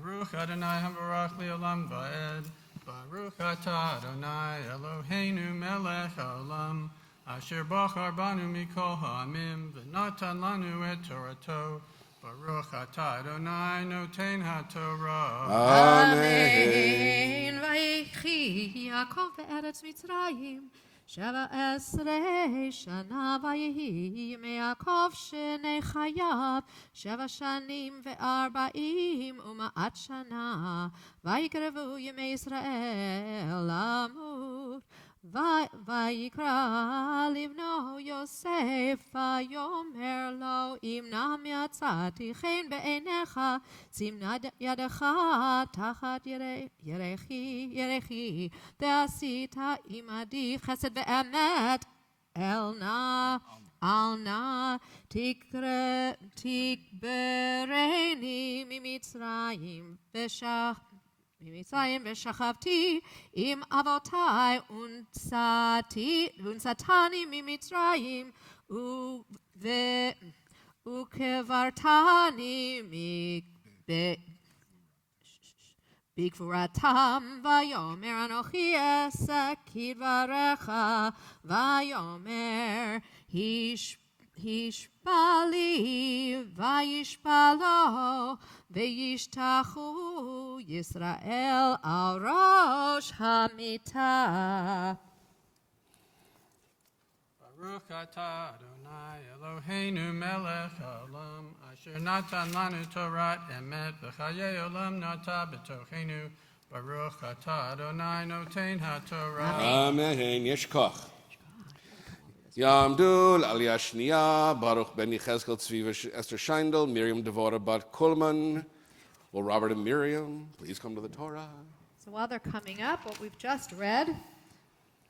Baruch Adonai hamvarach le'olam va'ed. Baruch atah Adonai Eloheinu melech haolam. Asher bachar banu mikol ha'amim v'natan lanu et Torato. Baruch atah Adonai noten haTorah. Amen. Vayichi Yaakov be'eretz Mitzrayim. 17 שנה ויהי ימי יעקב שני חייו 7 שנים ו40 שנה ויקרבו ימי ישראל למות ויקרא לבנו יוסף ויאמר לו אם נא מצאתי חן בעיניך שים ידך תחת ירכי ועשית עמדי חסד באמת אל נא תקברני ממצרים ושכבתי עם אבותי ונשאתני ממצרים וקברתני בגבורתם ויאמר אנוכי אעשה כדבריך ויאמר השפע לי וישפע לו וישתחו ישראל על ראש המיטה. Baruch atah Adonai Eloheinu melech haolam asher natan lanu Torah emet v'chayei olam nata b'tochenu. Baruch atah Adonai noten haTorah. Amen. Yeshkoch. Yamdul Aliyah Shniya, Baruch Ben Yechezkel Tzvi Esther Scheindel, Miriam Devora Bat Kulman. Will Robert and Miriam please come to the Torah? So while they're coming up, what we've just read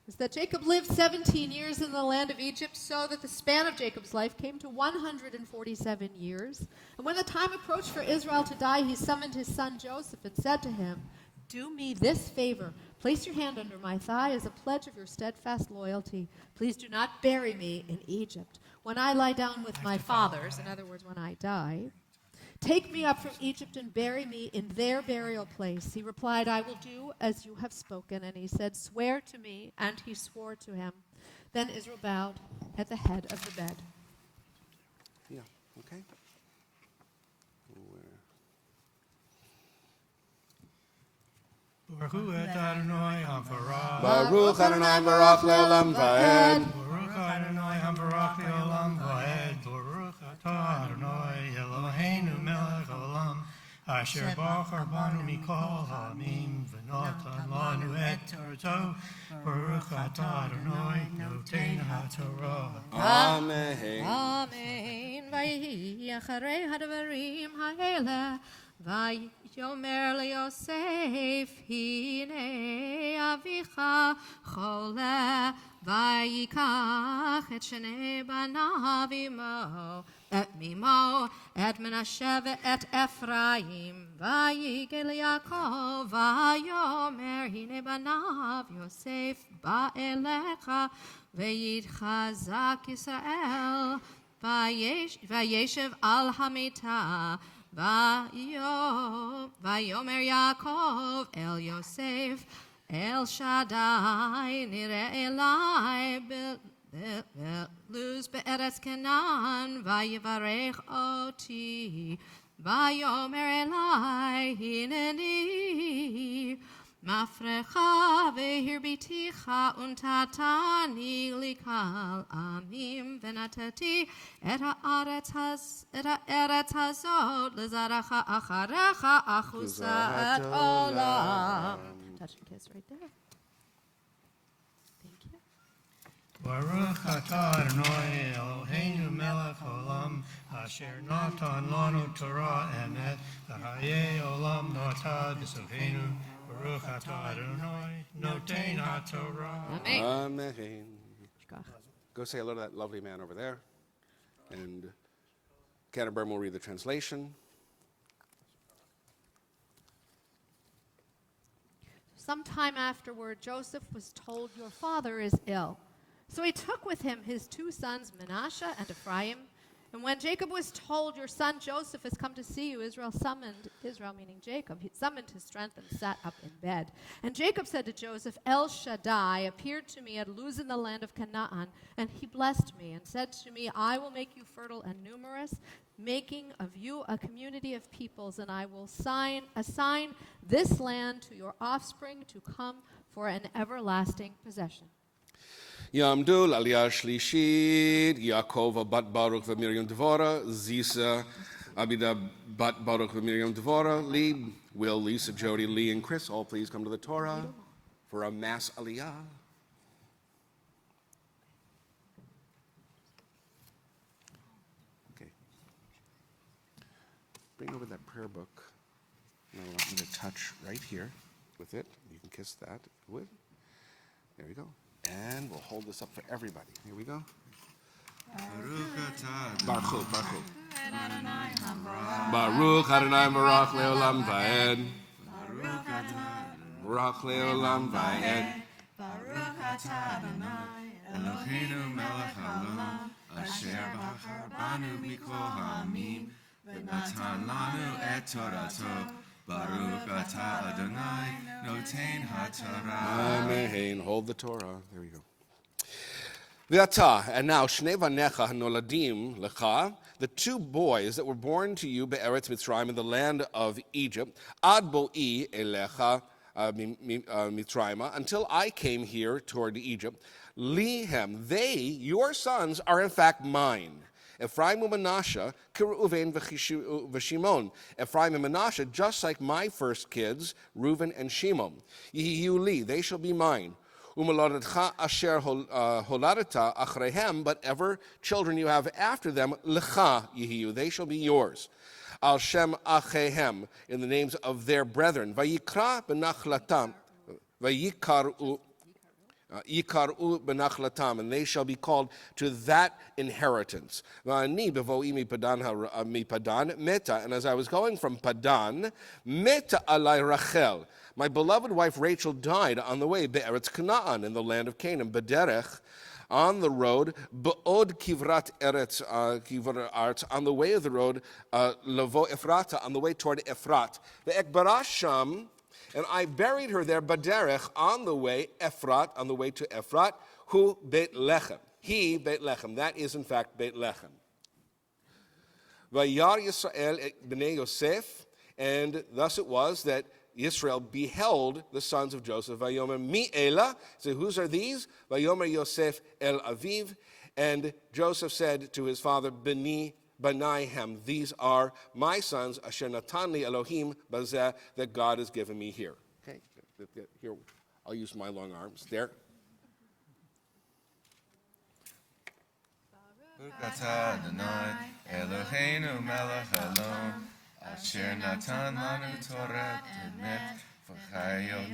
is that Jacob lived 17 years in the land of Egypt, so that the span of Jacob's life came to 147 years. And when the time approached for Israel to die, he summoned his son Joseph and said to him, "Do me this favor. Place your hand under my thigh as a pledge of your steadfast loyalty. Please do not bury me in Egypt. When I lie down with my fathers," in other words, when I die, "take me up from Egypt and bury me in their burial place." He replied, "I will do as you have spoken." And he said, "Swear to me." And he swore to him. Then Israel bowed at the head of the bed. Yeah, okay. Baruch et Adonai hamvarach. Baruch Adonai Baruch Le'olam Va'ed. Baruch Adonai hamvarach le'olam va'ed. Baruch atah Adonai Eloheinu melech haolam asher bachar banu mikol ha'amim v'natan lanu et Torato. Baruch atah Adonai noten haTorah. Amen. Amen. ויהי אחרי הדברים האלה ויאמר ליוסף הנה אביך חולה ויקח את שני בניו עמו את מנשה ואת אפרים ויגע ליעקב ויאמר הנה בניו יוסף בא אליך ויתחזק ישראל וישב על המיטה ויאמר יעקב אל יוסף אל שדי נראה אלי בלוז בארץ כנען ויברך אותי ויאמר אלי הנני מפרך והרביתיך ונתתני לקהל עמים ונתתי את הארץ הזאת לזרעך אחריך אחוזת עולם. Touch and kiss right there. Thank you. Baruch atah Adonai Eloheinu melech haolam asher natan lanu Torah emet v'chayei olam nata b'sochenu. Baruch atah Adonai noten haTorah. Amen. Go say hello to that lovely man over there. And Canterbury will read the translation. Sometime afterward, Joseph was told, "Your father is ill." So he took with him his 2 sons, Manasseh and Ephraim, And when Jacob was told, your son Joseph has come to see you, Israel summoned, Israel meaning Jacob, he summoned his strength and sat up in bed. And Jacob said to Joseph, El Shaddai appeared to me at Luz in the land of Canaan, and he blessed me and said to me, I will make you fertile and numerous, making of you a community of peoples, and I will assign this land to your offspring to come for an everlasting possession. Yamdul Aliyah Shlishit, Yaakov bat Baruch v'Miriam Devora, Zisa Abida bat Baruch v'Miriam Devora, Lee, Will, Lisa, Jody, Lee, and Chris, all please come to the Torah for a mass Aliyah. Okay. Bring over that prayer book. And I want you to touch right here with it. You can kiss that. Would. There we go. And we'll hold this up for everybody. Here we go. Baruch, Baruch. Baruch Adonai Baruch Leolam Vaed. Baruch Leolam Vaed. Baruch atah Adonai Eloheinu melech haolam asher bachar banu mikol ha'amim v'natan lanu et torato. Baruch atah Adonai noten haTorah. Amen. Hold the Torah. There we go. V'ata, and now Shnei vanecha hanoladim lecha, the two boys that were born to you be'eretz Mitzrayim in the land of Egypt, ad bo'i elecha Mitzrayim, until I came here toward Egypt, lihem, they, your sons, are in fact mine. Ephraim and Manasseh, Reuven v'Shimon. Ephraim and Manasseh, just like my first kids, Reuven and Shimon. Yehiyu li, they shall be mine. U'melodatcha asher holadata achrehem, but ever children you have after them, lecha yehiyu, they shall be yours. Al shem achehem, in the names of their brethren. Vayikra benachlatam, vayikaru. Yikaru benachlatam, and they shall be called to that inheritance. Va'ani bevo'i mipadan meta, and as I was going from Padan, meta alai Rachel, my beloved wife Rachel died on the way be'eretz Canaan, in the land of Canaan, bederech, on the road, be'od kivrat eretz, kivrat, on the way of the road, levo Ephrata, on the way toward Ephrat. Ve'ek barasham, and I buried her there, Baderech, on the way, Ephrat, on the way to Ephrat, who Beit Lechem. He, Beit Lechem. That is, in fact, Beit Lechem. Vayar Yisrael b'nei Yosef, and thus it was that Israel beheld the sons of Joseph. Vayomer mi Ela, so whose are these? Vayomer Yosef el Aviv, and Joseph said to his father, B'ni Banaihem, these are my sons, Asher Natanli Elohim Bazeh, that God has given me here. Okay, here, I'll use my long arms. There. Baruch atah Adonai Eloheinu melech haolam asher natan lanu Torah emet v'chayot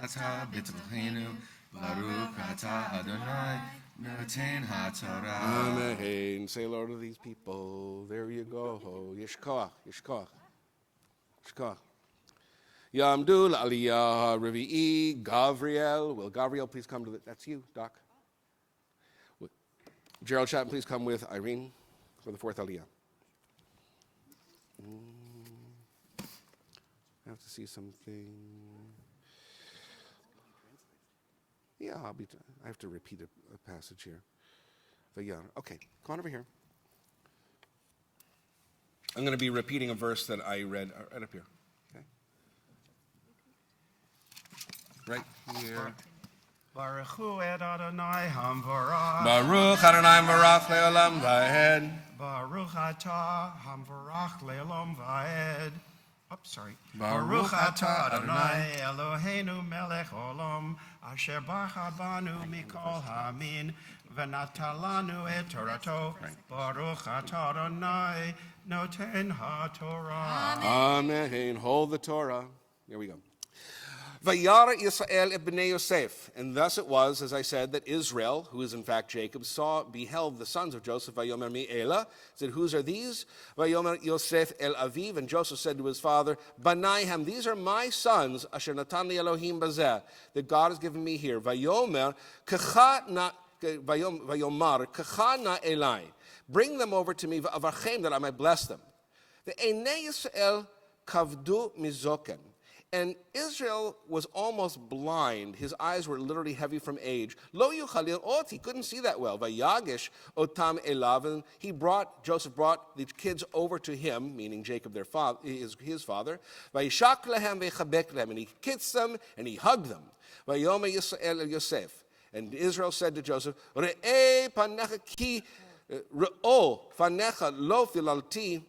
atah b'tolcheinu. Baruch atah Adonai noten haTorah. Amen. Say hello to these people. There you go. Yishkoach, Yishkoach, Yishkoach. Yamdul Aliyah Revi'i Gavriel. Will Gavriel please come to the... That's you, Doc. Gerald Chapman, please come with Irene for the fourth Aliyah. I have to see something. Yeah, I have to repeat a passage here. But yeah, okay, come on over here. I'm going to be repeating a verse that I read right up here. Okay? Right here. Baruch hu et Adonai hamvarach. Baruch Adonai Baruch Leolam Vaed. Baruch atah hamvarach le'olam va'ed. Oops, sorry. Baruch atah Adonai Eloheinu melech olam asher bachar banu mikol ha'amin v'natan lanu et torato. Baruch atah Adonai noten haTorah. Amen. Hold the Torah. Here we go. Vayara Yisrael et b'nei Yosef. And thus it was, as I said, that Israel, who is in fact Jacob, beheld the sons of Joseph. Vayomer mi Ela, said, whose are these? Vayomer Yosef el Aviv. And Joseph said to his father, Banaihem, these are my sons, asher natan li Elohim bazeh, that God has given me here. Vayomer kecha vayomar kachana elai. Bring them over to me, v'avarchem, that I might bless them. Ve'enei Yisrael kavdu mizoken. And Israel was almost blind. His eyes were literally heavy from age. Lo yuchalil ot, he couldn't see that well. Vayagish otam elav, and Joseph brought the kids over to him, meaning Jacob, their father, his father. Vayishak lehem vechabek lehem, and he kissed them and he hugged them. Vayoma Yisrael el Yosef, and Israel said to Joseph, Re'eh panecha ki re'o fanecha lo filalti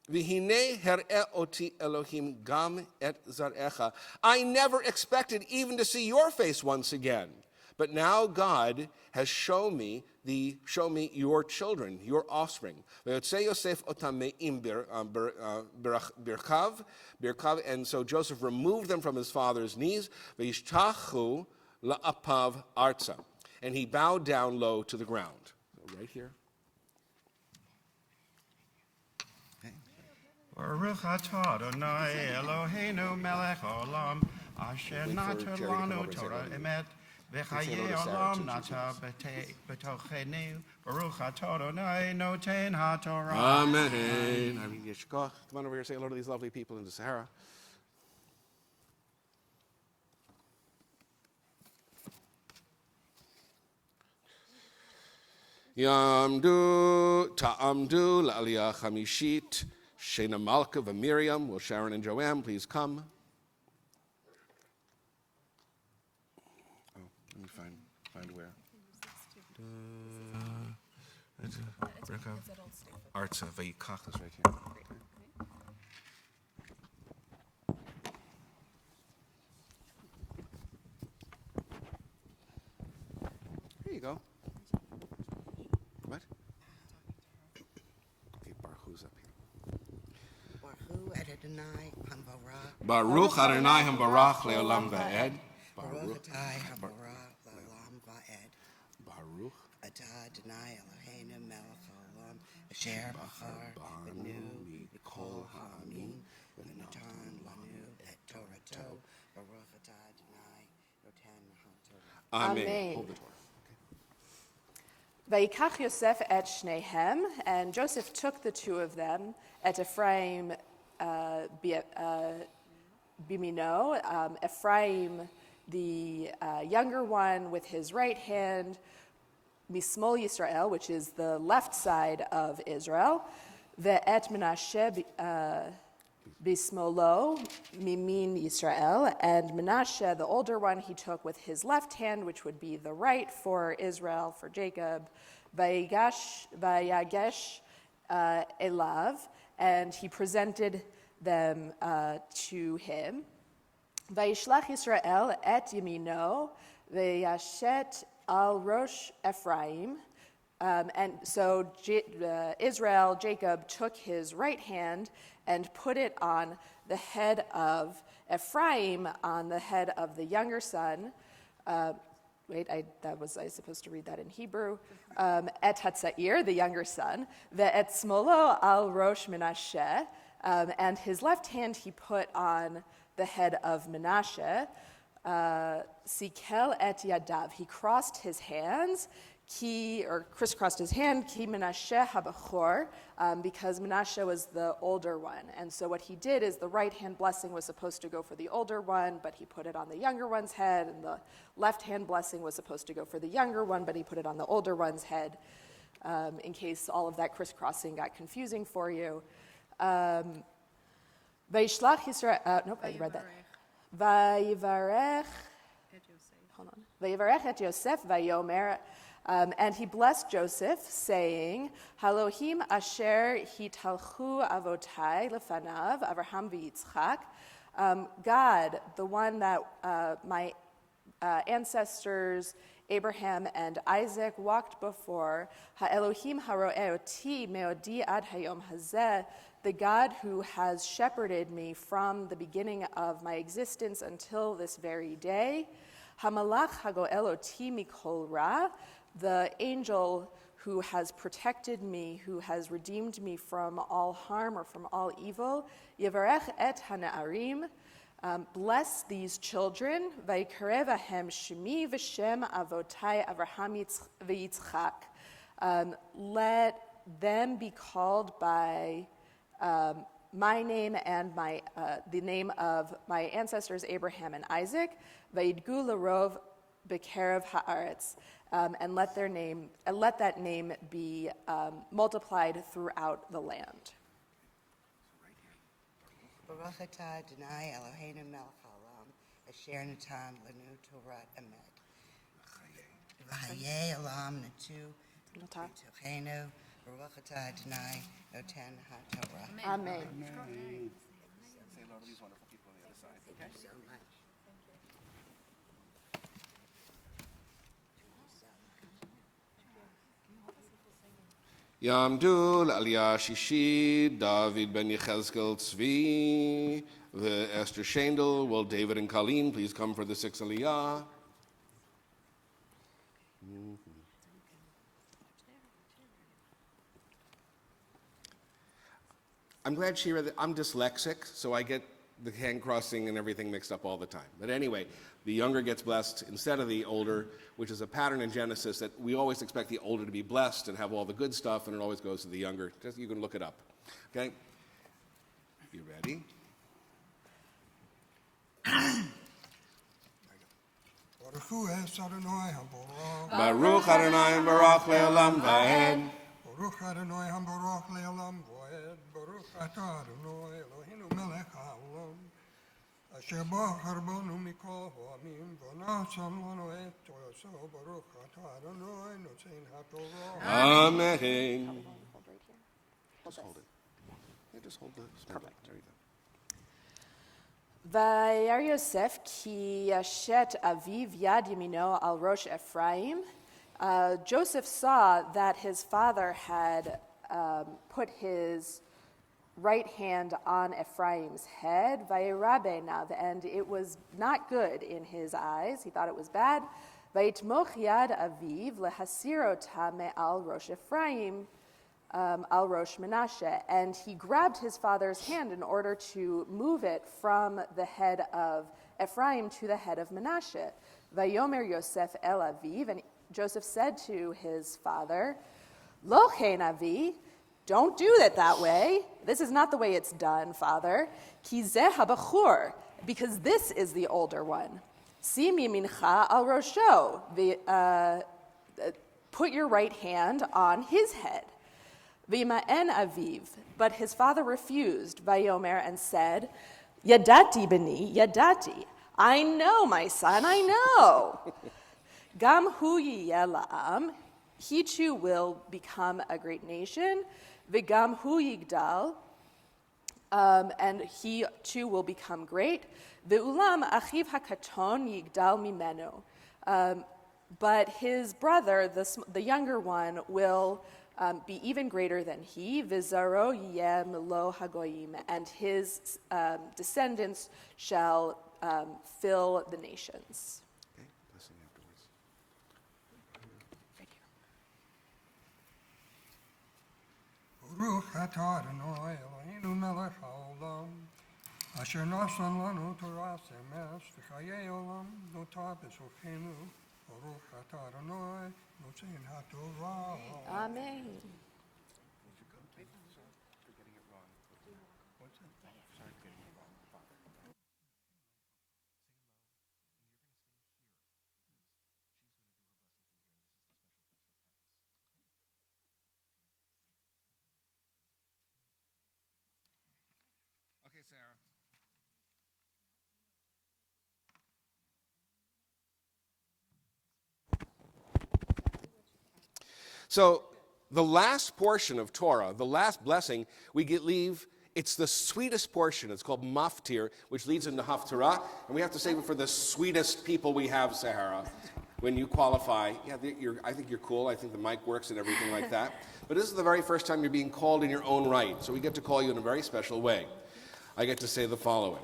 V'hinei her'eh oti Elohim gam et zarecha. I never expected even to see your face once again. But now God has shown me your children, your offspring. V'yotzei Yosef otam me'im birkav. And so Joseph removed them from his father's knees. V'yishtachu la'apav arza. And he bowed down low to the ground. So right here. Baruch atah Adonai Eloheinu melech olam asher nata lanu Torah emet v'chayei olam nata b'tochenu Baruch atah Adonai noten haTorah. Amen. I mean, Yeshkoch. Come on over here, say hello to these lovely people in the Sahara. Yamdu ta'amdu la'aliyah chamishit. Shana Malka and Miriam. Will Sharon and Joanne please come? Oh, let me find where. Artsa Vayikach is right here. Here you go. What? Okay, Baruch's up here. Baruch Adonai Hambarach Leolam Va'ed. Baruch Atah Hambarach Leolam Va'ed. Baruch Atah Adonai Eloheinu Melech Haolam Asher Bachar Benu Mikol Ha'amin V'natan Lanu Et Torato. Baruch Atah Adonai Noten HaTorah. Amen. Hold the Torah. Vayikach Yosef et shnehem, and Joseph took the two of them, et Ephraim bimino, Ephraim the younger one with his right hand, mismol Yisrael, which is the left side of Israel, ve'et Menashe bismolo mimin Yisrael, and Menashe, the older one, he took with his left hand, which would be the right for Israel, for Jacob, vayagesh elav, and he presented them to him. Vayishlach Yisrael et yamino vayashet al rosh Ephraim. And so Israel, Jacob, took his right hand and put it on the head of Ephraim, on the head of the younger son. Was I supposed to read that in Hebrew? Et Hatzair, the younger son. Ve'et smolo al rosh Menashe. And his left hand he put on the head of Menashe. Sikel et yadav. He crossed his hands. Crisscrossed his hand, ki Menashe habachor, because Menashe was the older one. And so what he did is the right hand blessing was supposed to go for the older one, but he put it on the younger one's head, and the left hand blessing was supposed to go for the younger one, but he put it on the older one's head, in case all of that crisscrossing got confusing for you. Vayishlach Yisrael, nope, I read that. Vayivarech, hold on. Vayivarech et Yosef vayomer, and he blessed Joseph, saying, Halohim asher hitalchu avotai lefanav, Avraham v'Yitzchak. God, the one that my ancestors, Abraham and Isaac, walked before, Ha'elohim haro'eh oti me'odi ad hayom hazeh, the God who has shepherded me from the beginning of my existence until this very day, Hamalach hago'el oti mikol ra, the angel who has protected me, who has redeemed me from all harm or from all evil, Yevarech et hana'arim, Bless these children. Vayikarev ahem shemi v'shem avotai Avraham v'Yitzchak. Let them be called by my name and the name of my ancestors Abraham and Isaac. Vayidgu l'rov b'kerev haaretz. And let that name be multiplied throughout the land. Baruch atah Adonai Eloheinu melech haolam, asher natan lanu Torah emet. V'hayei olam natu b'tochenu. Baruch atah Adonai noten haTorah. Amen. Say hello to these wonderful people on the other side. Thank you so much. Yamdu Aliyah Shishi, David ben Yechezkel Tzvi, the Esther Shendel. Will David and Colleen please come for the 6th Aliyah? I'm glad she read that. I'm dyslexic, so I get the hand crossing and everything mixed up all the time. But anyway, the younger gets blessed instead of the older, which is a pattern in Genesis that we always expect the older to be blessed and have all the good stuff, and it always goes to the younger. Just, you can look it up. Okay? You ready? Baruch Adonai Baruch Le'olam Va'ed. Baruch Adonai Baruch Le'olam Va'ed. Baruch atah Adonai Eloheinu melech haolam, asher bachar banu mikol ha'amim, v'nasan lanu et toraso. Baruch atah Adonai noten haTorah. Amen. Just hold it. Yeah, just hold the small bag. There you go. Vayar Yosef ki yashet aviv yad yamino al rosh Ephraim. Joseph saw that his father had put his right hand on Ephraim's head, vayirabenav, and it was not good in his eyes. He thought it was bad. Vayitmoch yad aviv lehasirota me'al rosh Ephraim, al rosh Menashe, and he grabbed his father's hand in order to move it from the head of Ephraim to the head of Menashe. Vayomer Yosef el aviv, and Joseph said to his father, Lo chen avi, don't do it that way. This is not the way it's done, father. Ki zeh habachur, because this is the older one. Sim yamincha al rosho, put your right hand on his head. V'ima'en aviv, but his father refused, Vayomer, and said, Yadati b'ni, yadati. I know, my son, I know. Gam hu yiyeh la'am, he too will become a great nation. V'gam hu yigdal, and he too will become great. Ve'ulam achiv hakaton yigdal mimenu. But his brother, the younger one, will be even greater than he, v'zaro yeh melo hagoyim, and his descendants shall fill the nations. Okay, blessing afterwards. Thank you. Baruch atah Adonai Eloheinu melech haolam, asher nasan lanu Torah emes, v'chayei olam notah b'sochenu. Baruch atah Adonai noten haTorah. Amen. Okay, Sarah. So the last portion of Torah, the last blessing, leave, it's the sweetest portion. It's called Maftir, which leads into Haftarah, and we have to save it for the sweetest people we have, Sahara. When you qualify, yeah, I think you're cool. I think the mic works and everything like that. But this is the very first time you're being called in your own right, so we get to call you in a very special way. I get to say the following.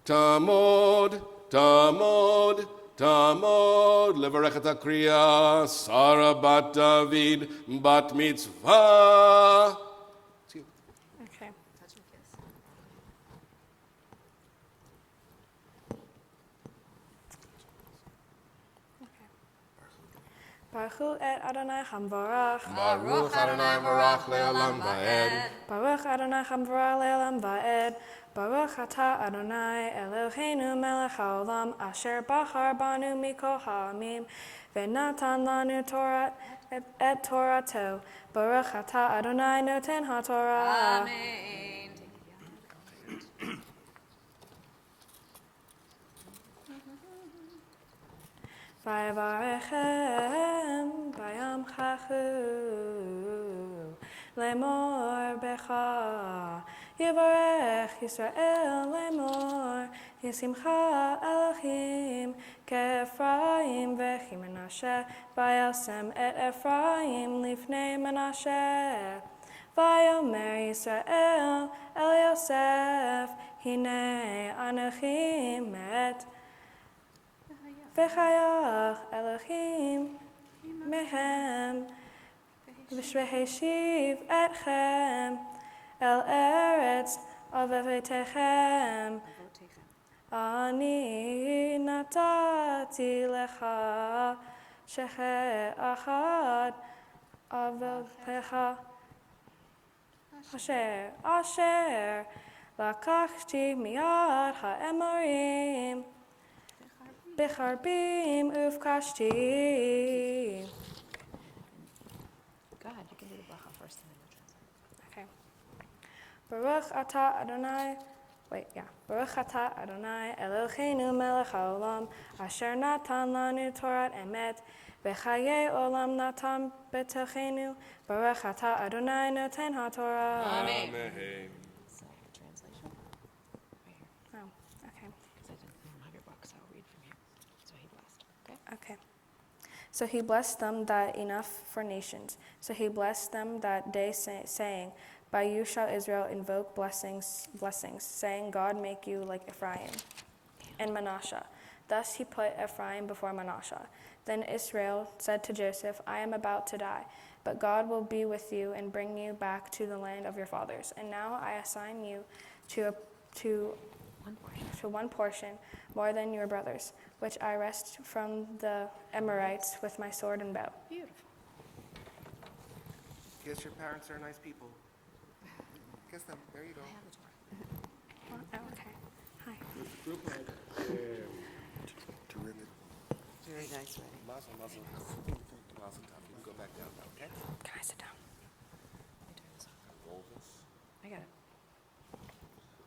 Tamod, Tamod, Tamod, levarechet kriya, Sahara bat David, bat Mitzvah. It's you. Okay. Baruch et Adonai Hamvarach. Baruch Adonai Barach Le'olam Va'ed. Baruch Adonai Hamvarach Le'olam Va'ed. Baruch Atah Adonai Eloheinu melech haolam asher bachar banu mikol ha'amim v'natan lanu Torah et Torato. Baruch Atah Adonai noten ha'Torah. Amen. Vayevarechem bayam chachu lemor becha Yivarech Yisrael lemor Yisimcha Elohim Ke'Ephraim V'chi Menashe Vayasem et Ephraim Lifnei Menashe Vayomer Yisrael El Yosef Hinei Anochi Met V'chayach Elohim mehem V'shveheshiv etchem El eretz avevetechem Ani natati lecha sheche achad avetecha asher lakachti miyad ha'emorim Becharbim ufkashti. Go ahead, you can do the bracha first and then we'll translate. Okay. Baruch atah Adonai. Baruch atah Adonai Eloheinu melech haolam asher natan lanu Torat emet v'chayei olam natan betochenu. Baruch atah Adonai noten ha'Torah. Amen. So, translation? Right here. Oh, okay. Because I don't have your book, so I'll read from here. So he blessed. Okay? Okay. So he blessed them that enough for nations. So he blessed them that day, saying, by you shall Israel invoke blessings, saying, God make you like Ephraim and Manasseh. Thus he put Ephraim before Manasseh. Then Israel said to Joseph, I am about to die, but God will be with you and bring you back to the land of your fathers. And now I assign you to one portion more than your brothers, which I wrest from the Amorites with my sword and bow. Beautiful. Guess your parents are nice people. Kiss them. There you go. I have the Torah. Oh, okay. Hi. Group hug. Terrific. Very nice wedding. Mazel, mazel. Mazel tov. You can go back down now, okay? Can I sit down? Let me turn this off. Roll this. I got it.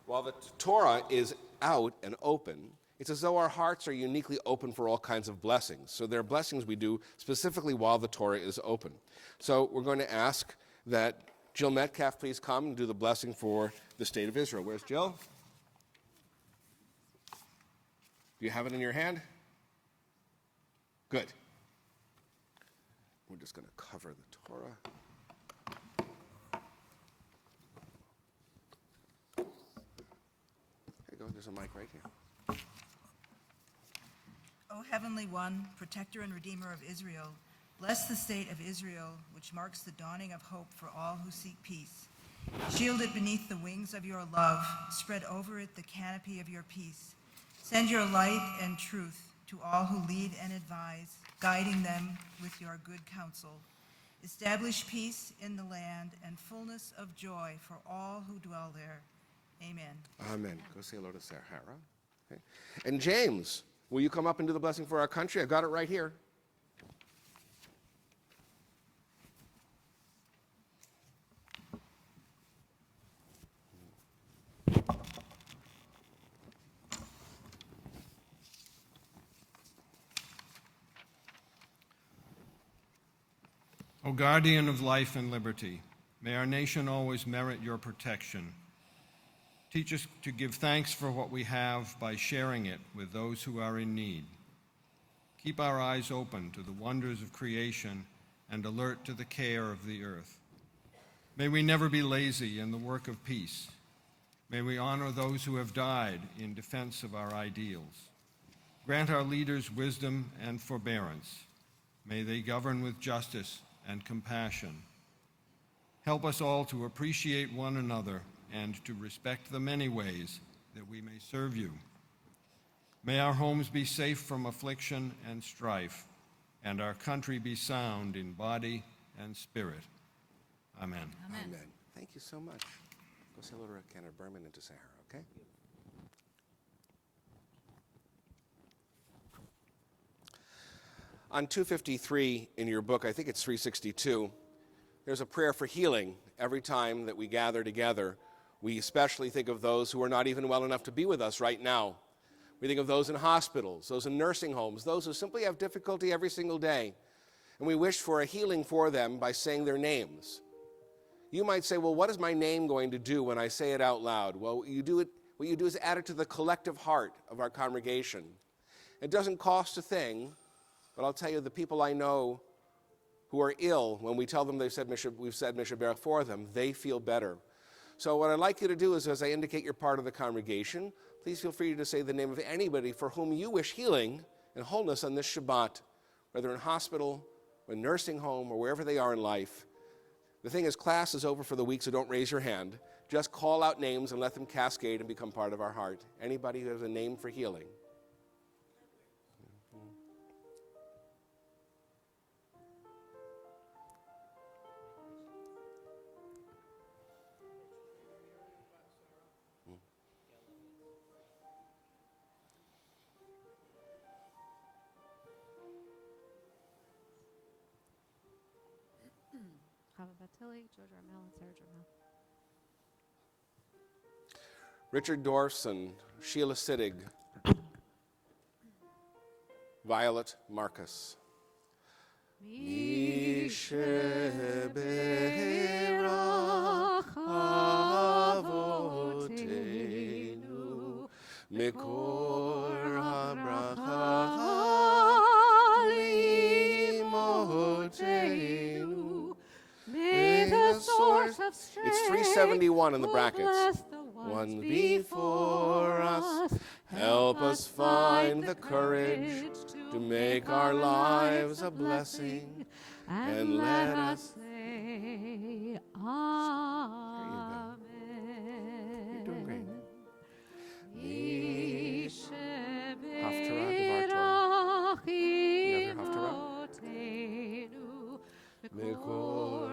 While the Torah is out and open, it's as though our hearts are uniquely open for all kinds of blessings. So there are blessings we do specifically while the Torah is open. So we're going to ask that Jill Metcalf please come and do the blessing for the state of Israel. Where's Jill? Do you have it in your hand? Good. We're just going to cover the Torah. There you go. There's a mic right here. O Heavenly One, Protector and Redeemer of Israel, bless the state of Israel, which marks the dawning of hope for all who seek peace. Shield it beneath the wings of your love. Spread over it the canopy of your peace. Send your light and truth to all who lead and advise, guiding them with your good counsel. Establish peace in the land and fullness of joy for all who dwell there. Amen. Amen. Go say hello to Sahara. Okay. And James, will you come up and do the blessing for our country? I've got it right here. O guardian of life and liberty, may our nation always merit your protection. Teach us to give thanks for what we have by sharing it with those who are in need. Keep our eyes open to the wonders of creation and alert to the care of the earth. May we never be lazy in the work of peace. May we honor those who have died in defense of our ideals. Grant our leaders wisdom and forbearance. May they govern with justice and compassion. Help us all to appreciate one another and to respect the many ways that we may serve you. May our homes be safe from affliction and strife. and our country be sound in body and spirit. Amen. Amen. Thank you so much. Go say hello to Canada Berman and to Sahara, okay? On 253 in your book, I think it's 362, there's a prayer for healing. Every time that we gather together, we especially think of those who are not even well enough to be with us right now. We think of those in hospitals, those in nursing homes, those who simply have difficulty every single day. And we wish for a healing for them by saying their names. You might say, well, what is my name going to do when I say it out loud? Well, what you do is add it to the collective heart of our congregation. It doesn't cost a thing, but I'll tell you, the people I know who are ill, when we tell them we've said Mishnah Berach for them, they feel better. So what I'd like you to do is, as I indicate you're part of the congregation, please feel free to say the name of anybody for whom you wish healing and wholeness on this Shabbat, whether in hospital, or nursing home, or wherever they are in life. The thing is, class is over for the week, so don't raise your hand. Just call out names and let them cascade and become part of our heart. Anybody who has a name for healing. Chava Batili, Joe Jarmel, and Sarah Jarmel. Richard Dorson, Sheila Siddig, Violet Marcus. Mikor habracha limotenu. May the source of strength, it's 371 in the brackets. bless the ones before us, help us find the courage to make our lives a blessing, and let us say Amen. You're doing great. Haftarah Devar Torah. You have your Haftarah? Mikor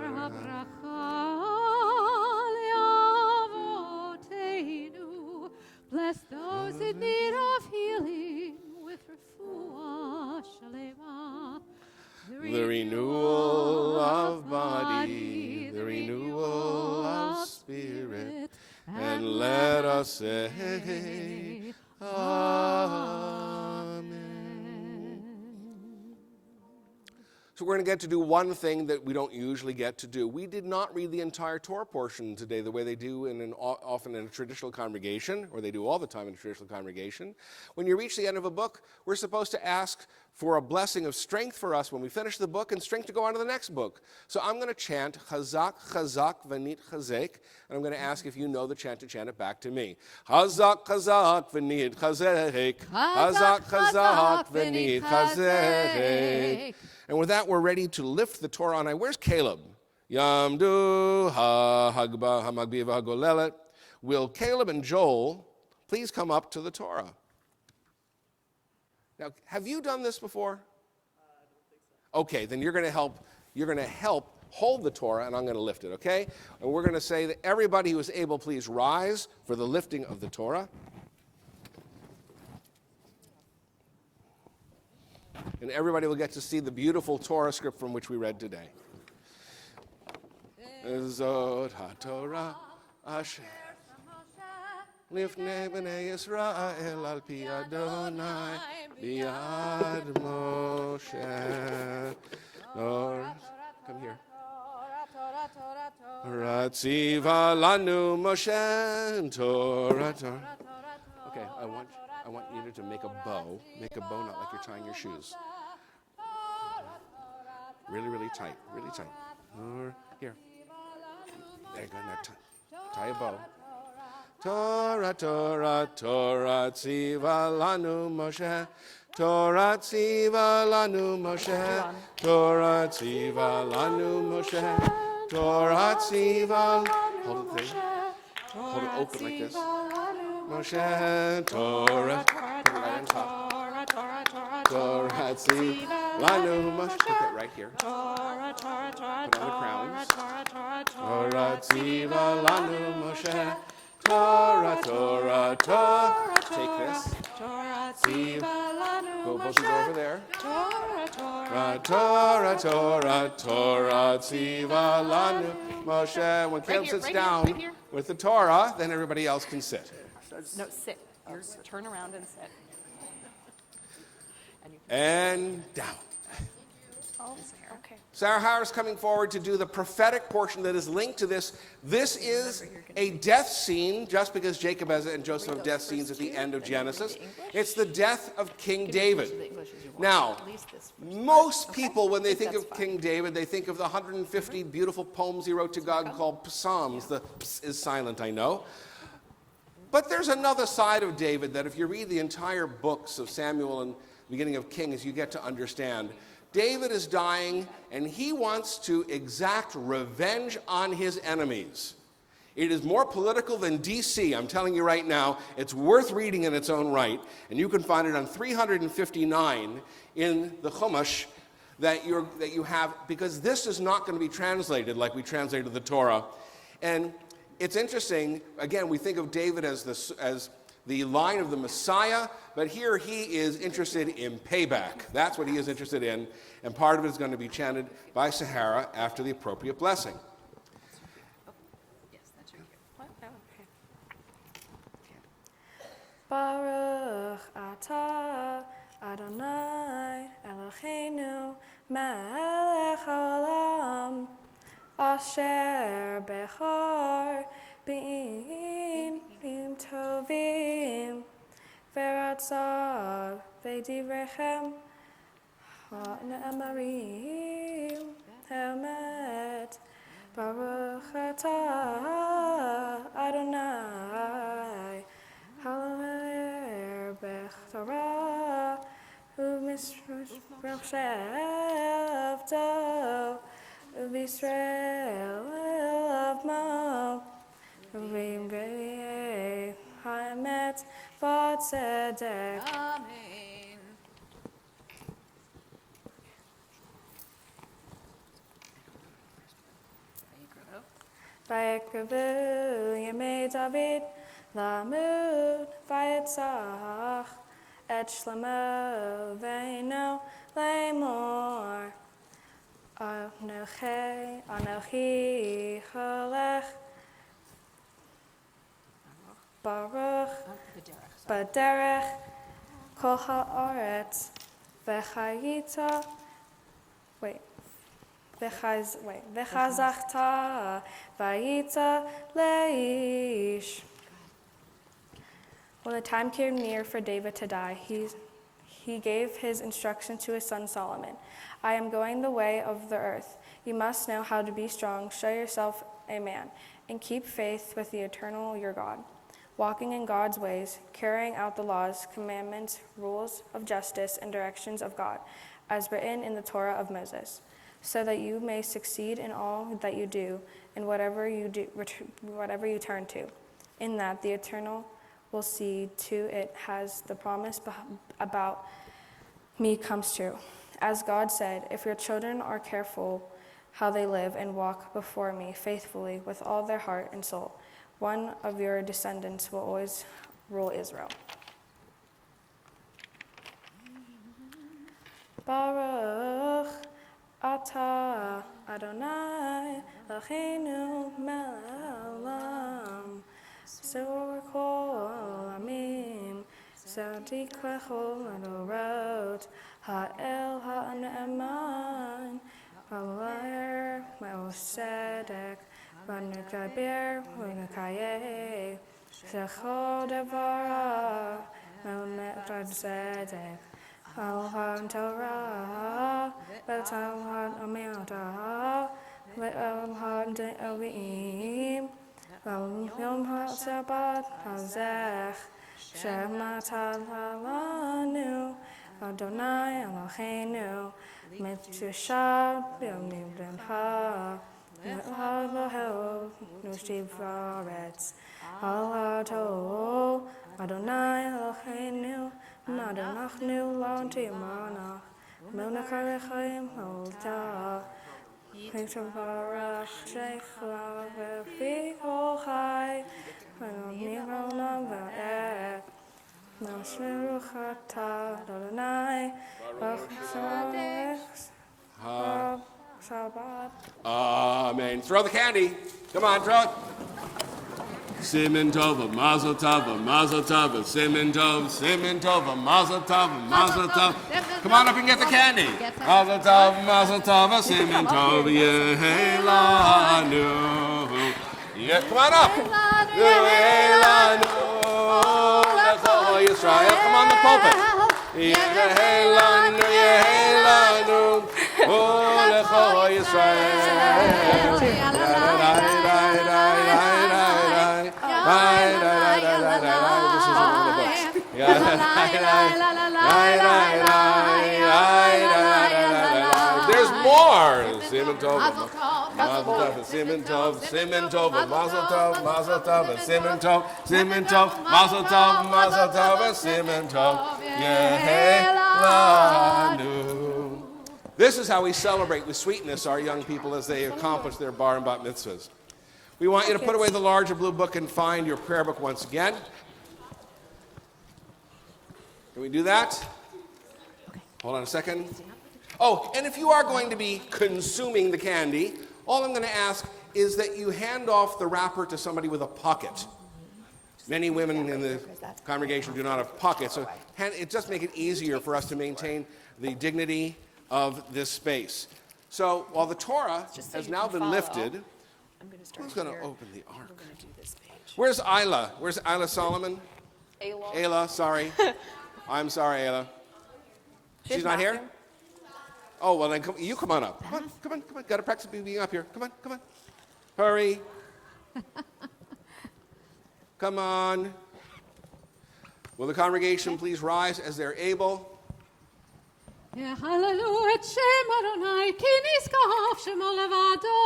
bless those in need of healing with refuah shalema. The renewal of body, the renewal of spirit, and let us say, Amen. So we're going to get to do one thing that we don't usually get to do. We did not read the entire Torah portion today the way they do often in a traditional congregation, or they do all the time in a traditional congregation. When you reach the end of a book, we're supposed to ask for a blessing of strength for us when we finish the book and strength to go on to the next book. So I'm going to chant Chazak, Chazak, V'nit Chazek, and I'm going to ask if you know the chant to chant it back to me. Chazak, Chazak, V'nit Chazek. Chazak, Chazak, V'nit Chazek. And with that, we're ready to lift the Torah on high. Where's Caleb? Yamdu ha-hagba ha-magbiva ha-golelet. Will Caleb and Joel please come up to the Torah? Now, have you done this before? I don't think so. Okay, then you're going to help hold the Torah, and I'm going to lift it, okay? And we're going to say that everybody who is able, please rise for the lifting of the Torah. And everybody will get to see the beautiful Torah script from which we read today. Zot HaTorah Asher Lifnei B'nei Yisrael Al Pi Adonai B'yad Moshe. Come here. Ratziva lanu Moshe Torah. Okay, I want you to make a bow. Make a bow, not like you're tying your shoes. Really, really tight. Really tight. Here. There you go. Now tie a bow. Torah, Torah, Torah, tziva lanu Moshe. Torah, tziva lanu Moshe. Torah, tziva lanu Moshe. Torah, tziva. Hold it there. Hold it open like this. Moshe, Torah, put it right on top. Torah, tziva lanu Moshe. Okay, right here. Torah, Torah, Torah, Put on the crowns. Torah, Torah, Torah, Torah tziva lanu Moshe. Torah, Torah, Torah. Take this. Torah, Tziva. Go both of you over there. Torah, Torah, Torah, Torah, Torah, tziva lanu Moshe. When Caleb sits down with the Torah, then everybody else can sit. No, sit. Turn around and sit. And down. Oh, okay. Sahara is coming forward to do the prophetic portion that is linked to this. This is a death scene, just because Jacob and Joseph have death scenes at the end of Genesis. It's the death of King David. Now, most people, when they think of King David, they think of the 150 beautiful poems he wrote to God called Psalms. The ps is silent, I know. But there's another side of David that if you read the entire books of Samuel and beginning of Kings, you get to understand. David is dying, and he wants to exact revenge on his enemies. It is more political than DC, I'm telling you right now. It's worth reading in its own right, and you can find it on 359 in the Chumash that you have, because this is not going to be translated like we translated the Torah. And it's interesting, again, we think of David as the line of the Messiah, but here he is interested in payback. That's what he is interested in, and part of it is going to be chanted by Sahara after the appropriate blessing. Yes, that's right here. Baruch atah Adonai Eloheinu melech haolam asher bechor b'im tovim v'ratzav v'divrechem ha'ne'amarim emet Baruch atah Adonai Halamer b'chtorah u'misrachshev tov u'Yisrael avmo u'vim g'yeh ha'emet v'tzedek. Amen. Vayekrevu Yemei David Lamud Vayetzach Et Shlomo Veino Lemor Anochi Cholech Baruch Baderech Kol Haaretz V'chayita V'chazachta v'yita leish. When the time came near for David to die, he gave his instruction to his son Solomon. I am going the way of the earth. You must know how to be strong, show yourself a man, and keep faith with the eternal your God, walking in God's ways, carrying out the laws, commandments, rules of justice, and directions of God, as written in the Torah of Moses, so that you may succeed in all that you do, and whatever you turn to. In that the Eternal will see to it has the promise about me comes true. As God said, if your children are careful how they live and walk before me faithfully with all their heart and soul, one of your descendants will always rule Israel. Baruch Atah Adonai Eloheinu melech haolam Zor kol amim Zadik v'chol adorot Ha'el ha'ne'eman Ha'ler ma'osedek V'nekaber v'nekayeh Zechol devara Melech tzedek Al Torah, Betal Amilta, Betal De'avim, Yom HaShabbat Hazech, Shema Talanu, Adonai Eloheinu, Mitzvah B'yomim B'nha, Me'al Nushtiv V'aretz, Al Adonai Eloheinu, Madonachnu Lanti Manach, Melnachar Chaim Holta. Picture Barach Sheikh Fi Ochai. Niro Nova Nashmiru Chata Adonai. Shabbat. Amen. Throw the candy. Come on, throw it. Siman Tova, Mazel Tova, Mazel Tova, Siman Tov, Siman Tova, Mazel Tova, Mazel Tov. Come on up and get the candy. Mazel Tova, Siman Tov, Yehelanu. Yeah, come on up. Yehelanu, Lecho Yisrael. Come on the pulpit. Yehelanu, Yehelanu, Lecho Yisrael. There's more. Siman Tov, Mazel Tov, Siman Tov, Siman Tov, Mazel Tov, Mazel Tov, Siman Tov, Siman Tov, Mazel Tov, Mazel Tov, Siman Tov, Yehelanu. This is how we celebrate with sweetness our young people as they accomplish their bar and bat mitzvahs. We want you to put away the larger blue book and find your prayer book once again. Can we do that? Hold on a second. Oh, and if you are going to be consuming the candy, all I'm going to ask is that you hand off the wrapper to somebody with a pocket. Many women in the congregation do not have pockets, so it just makes it easier for us to maintain the dignity of this space. So while the Torah has now been lifted, who's going to open the ark? Where's Isla? Where's Isla Solomon? Ayla, sorry. I'm sorry, Ayla. She's not here? Oh, well, then you come on up. Come on. Got to practice being up here. Come on. Hurry. Come on. Will the congregation please rise as they're able? Hallelujah, Shem Adonai, ki niskaf shemo levado.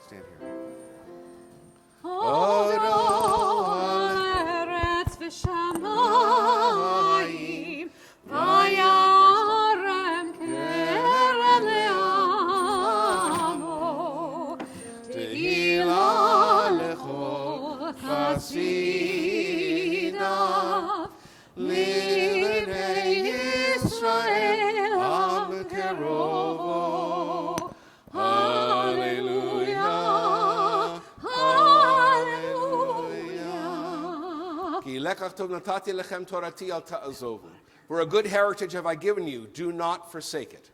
Stand here. Odo eretz v'shamayim, vayarem kerem le'amo, tehila lechol chasidav, livnei Israel am kerovo. Hallelujah, hallelujah. Ki lekach tov natati lechem torati al ta'azovu. For a good heritage have I given you, do not forsake it.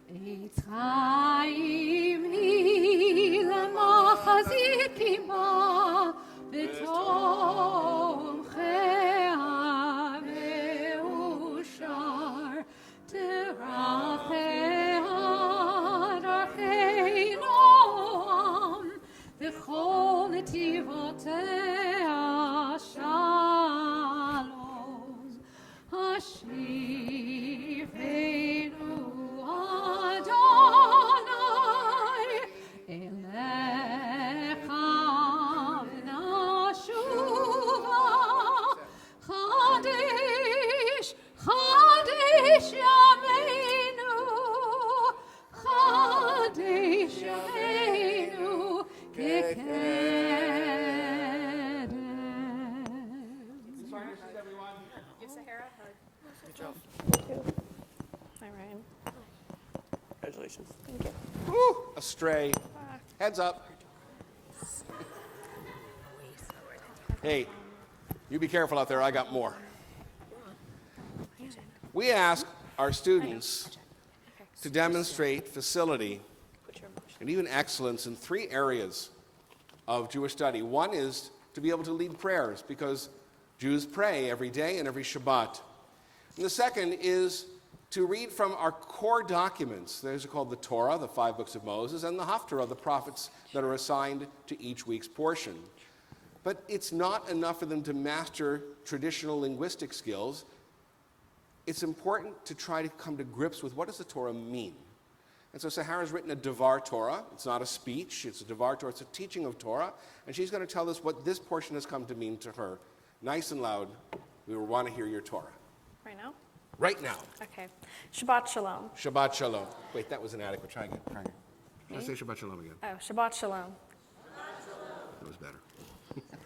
Eitz chaim hi lemachaziki ba v'tom chea ve'ushar terachea darchei noam v'chol netivotea shalom hashivenu Adonai elecha v'nashuva Chadesh Yameinu Chadesh Yameinu kekedem. Give Sahara a hug. Good job. Hi, Ryan. Congratulations. Thank you. Woo, astray. Heads up. Hey, you be careful out there. I got more. We ask our students to demonstrate facility and even excellence in 3 areas of Jewish study. One is to be able to lead prayers, because Jews pray every day and every Shabbat. And the second is to read from our core documents. Those are called the Torah, the 5 books of Moses, and the Haftarah, the prophets that are assigned to each week's portion. But it's not enough for them to master traditional linguistic skills. It's important to try to come to grips with what does the Torah mean. And so Sahara's written a Devar Torah. It's not a speech, it's a Devar Torah. It's a teaching of Torah. And she's going to tell us what this portion has come to mean to her nice and loud. We want to hear your Torah. Right now? Right now. Okay. Shabbat Shalom. Shabbat Shalom. Wait, that was inadequate. Try again. Try to say Shabbat Shalom again. Oh, Shabbat Shalom. That was better.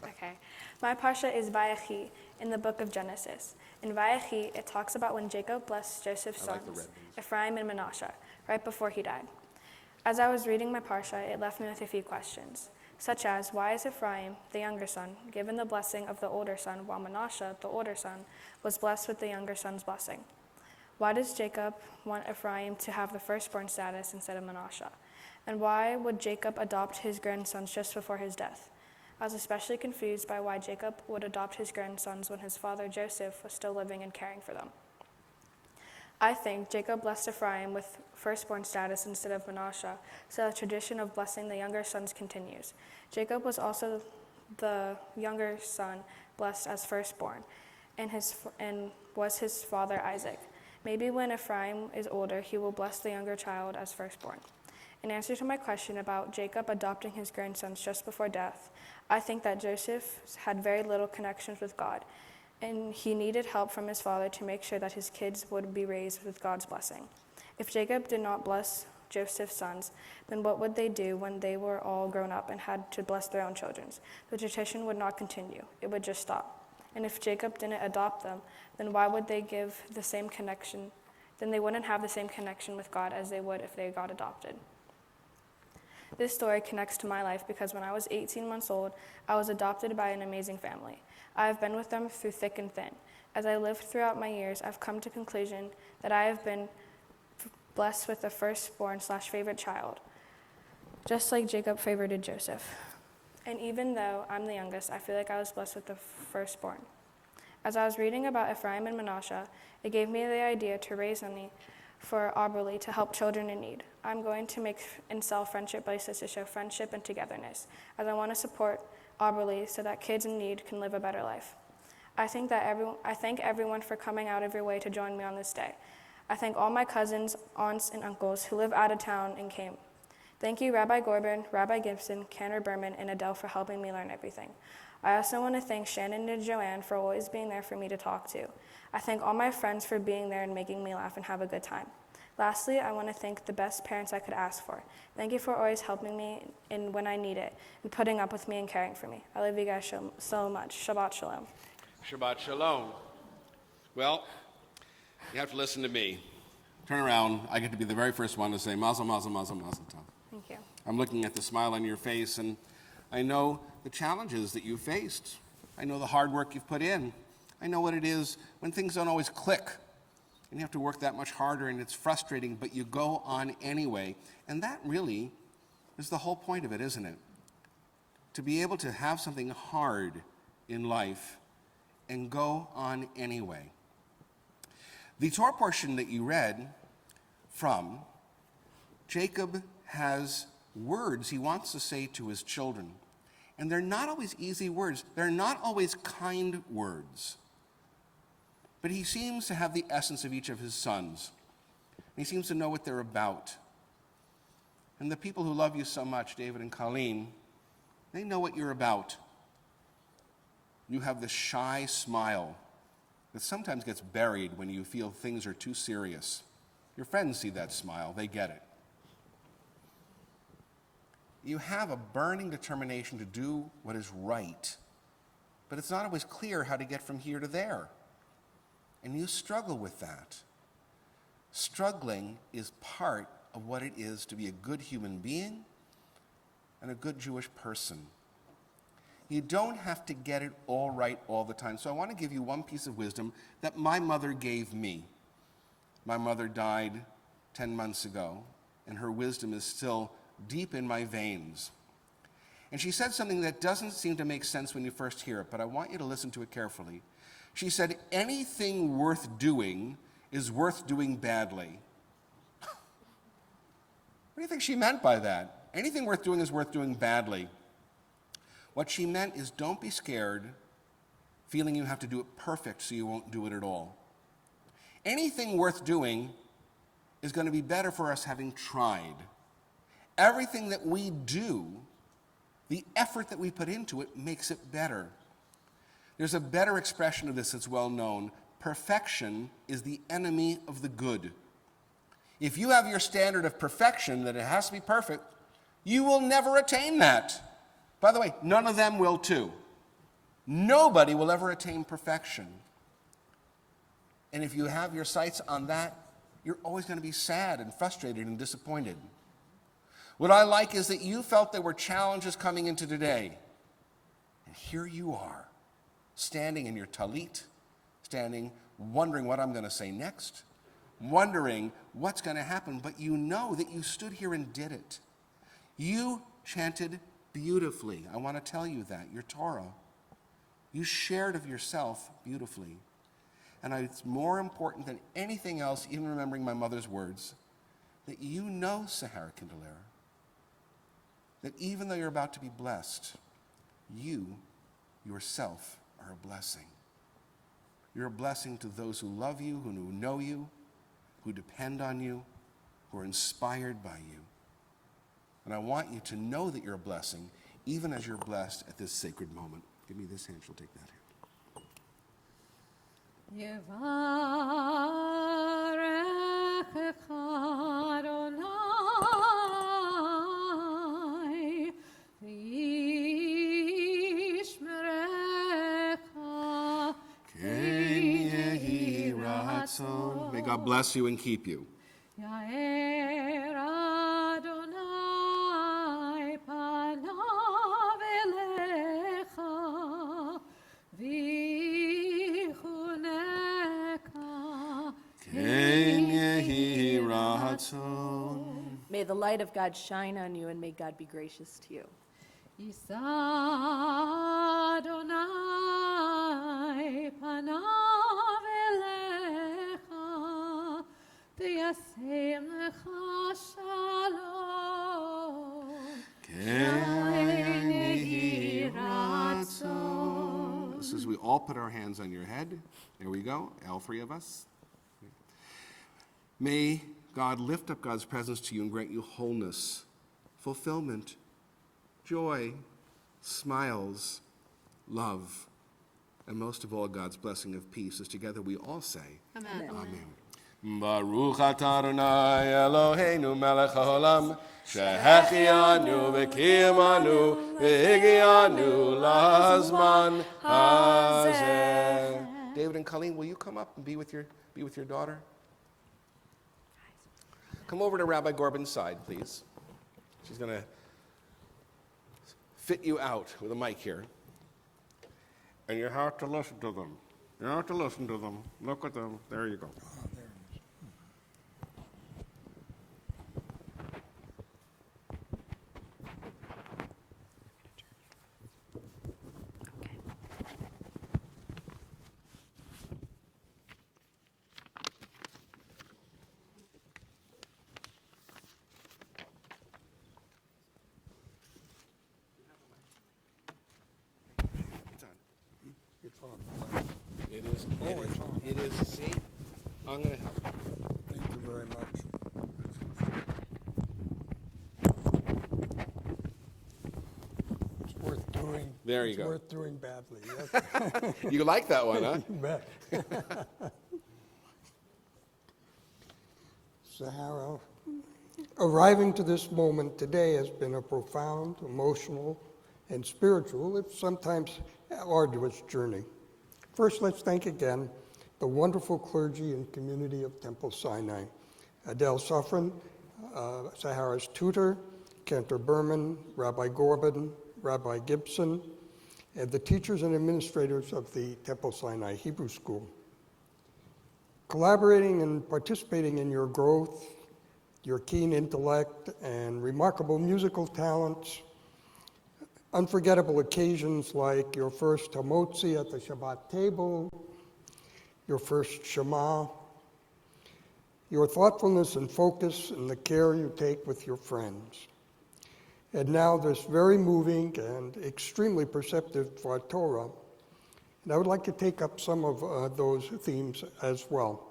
Okay. My parsha is Vayechi in the book of Genesis. In Vayechi, it talks about when Jacob blessed Joseph's I like the sons, red Ephraim and Manasseh, right before he died. As I was reading my parsha, it left me with a few questions, such as, why is Ephraim, the younger son, given the blessing of the older son, while Manasseh, the older son, was blessed with the younger son's blessing? Why does Jacob want Ephraim to have the firstborn status instead of Manasseh? And why would Jacob adopt his grandsons just before his death? I was especially confused by why Jacob would adopt his grandsons when his father Joseph was still living and caring for them. I think Jacob blessed Ephraim with firstborn status instead of Manasseh, so the tradition of blessing the younger sons continues. Jacob was also the younger son blessed as firstborn, and was his father Isaac. Maybe when Ephraim is older, he will bless the younger child as firstborn. In answer to my question about Jacob adopting his grandsons just before death, I think that Joseph had very little connections with God, and he needed help from his father to make sure that his kids would be raised with God's blessing. If Jacob did not bless Joseph's sons, then what would they do when they were all grown up and had to bless their own children? The tradition would not continue. It would just stop. And if Jacob didn't adopt them, then why would they give the same connection? Then they wouldn't have the same connection with God as they would if they got adopted. This story connects to my life because when I was 18 months old, I was adopted by an amazing family. I have been with them through thick and thin. As I lived throughout my years, I've come to the conclusion that I have been blessed with a firstborn/favorite child, just like Jacob favorited Joseph. And even though I'm the youngest, I feel like I was blessed with the firstborn. As I was reading about Ephraim and Manasseh, it gave me the idea to raise money for Auberly to help children in need. I'm going to make and sell friendship bracelets to show friendship and togetherness, as I want to support Auberly so that kids in need can live a better life. I thank everyone for coming out of your way to join me on this day. I thank all my cousins, aunts, and uncles who live out of town and came. Thank you, Rabbi Gorbin, Rabbi Gibson, Cantor Berman, and Adele for helping me learn everything. I also want to thank Shannon and Joanne for always being there for me to talk to. I thank all my friends for being there and making me laugh and have a good time. Lastly, I want to thank the best parents I could ask for. Thank you for always helping me when I need it and putting up with me and caring for me. I love you guys so much. Shabbat Shalom. Shabbat Shalom. Well, you have to listen to me. Turn around. I get to be the very first one to say Mazel, Mazel, Mazel, Mazel Tov. Thank you. I'm looking at the smile on your face, and I know the challenges that you faced. I know the hard work you've put in. I know what it is when things don't always click, and you have to work that much harder, and it's frustrating, but you go on anyway. And that really is the whole point of it, isn't it? To be able to have something hard in life and go on anyway. The Torah portion that you read from, Jacob has words he wants to say to his children. And they're not always easy words. They're not always kind words. But he seems to have the essence of each of his sons. He seems to know what they're about. And the people who love you so much, David and Colleen, they know what you're about. You have this shy smile that sometimes gets buried when you feel things are too serious. Your friends see that smile. They get it. You have a burning determination to do what is right, but it's not always clear how to get from here to there. And you struggle with that. Struggling is part of what it is to be a good human being and a good Jewish person. You don't have to get it all right all the time. So I want to give you one piece of wisdom that my mother gave me. My mother died 10 months ago, and her wisdom is still deep in my veins. And she said something that doesn't seem to make sense when you first hear it, but I want you to listen to it carefully. She said, anything worth doing is worth doing badly. What do you think she meant by that? Anything worth doing is worth doing badly. What she meant is don't be scared, feeling you have to do it perfect so you won't do it at all. Anything worth doing is going to be better for us having tried. Everything that we do, the effort that we put into it makes it better. There's a better expression of this that's well known. Perfection is the enemy of the good. If you have your standard of perfection, that it has to be perfect, you will never attain that. By the way, none of them will too. Nobody will ever attain perfection. And if you have your sights on that, you're always going to be sad and frustrated and disappointed. What I like is that you felt there were challenges coming into today. And here you are, standing in your talit, standing, wondering what I'm going to say next, wondering what's going to happen, but you know that you stood here and did it. You chanted beautifully. I want to tell you that, your Torah. You shared of yourself beautifully. And it's more important than anything else, even remembering my mother's words, that you know, Sahara Kinderleherer, that even though you're about to be blessed, you yourself are a blessing. You're a blessing to those who love you, who know you, who depend on you, who are inspired by you. And I want you to know that you're a blessing, even as you're blessed at this sacred moment. Give me this hand, she'll take that hand. May God bless you and keep you. May the light of God shine on you, and may God be gracious to you. This is we all put our hands on your head. There we go, all three of us. May God lift up God's presence to you and grant you wholeness, fulfillment, joy, smiles, love, and most of all, God's blessing of peace. As together we all say, Amen. Amen. Baruch atah Adonai Eloheinu melech haolam, shehechianu v'kiyamanu v'higianu lazman hazeh. David and Colleen, will you come up and be with your daughter? Come over to Rabbi Gorbin's side, please. She's going to fit you out with a mic here. And you have to listen to them. You have to listen to them. Look at them. There you go. Oh, there it is. It's on. It is. Oh, it's on. It is. See, I'm going to help. Thank you very much. It's worth doing. There you it's go. Worth doing badly. Yes. You like that one, huh? You bet. Sahara, arriving to this moment today has been a profound, emotional, and spiritual, if sometimes arduous journey. First, let's thank again the wonderful clergy and community of Temple Sinai. Adele Sofrin, Sahara's tutor, Cantor Berman, Rabbi Gorbin, Rabbi Gibson, and the teachers and administrators of the Temple Sinai Hebrew School. Collaborating and participating in your growth, your keen intellect, and remarkable musical talents, unforgettable occasions like your first hamotzi at the Shabbat table, your first Shema, your thoughtfulness and focus and the care you take with your friends. And now this very moving and extremely perceptive Torah. And I would like to take up some of those themes as well.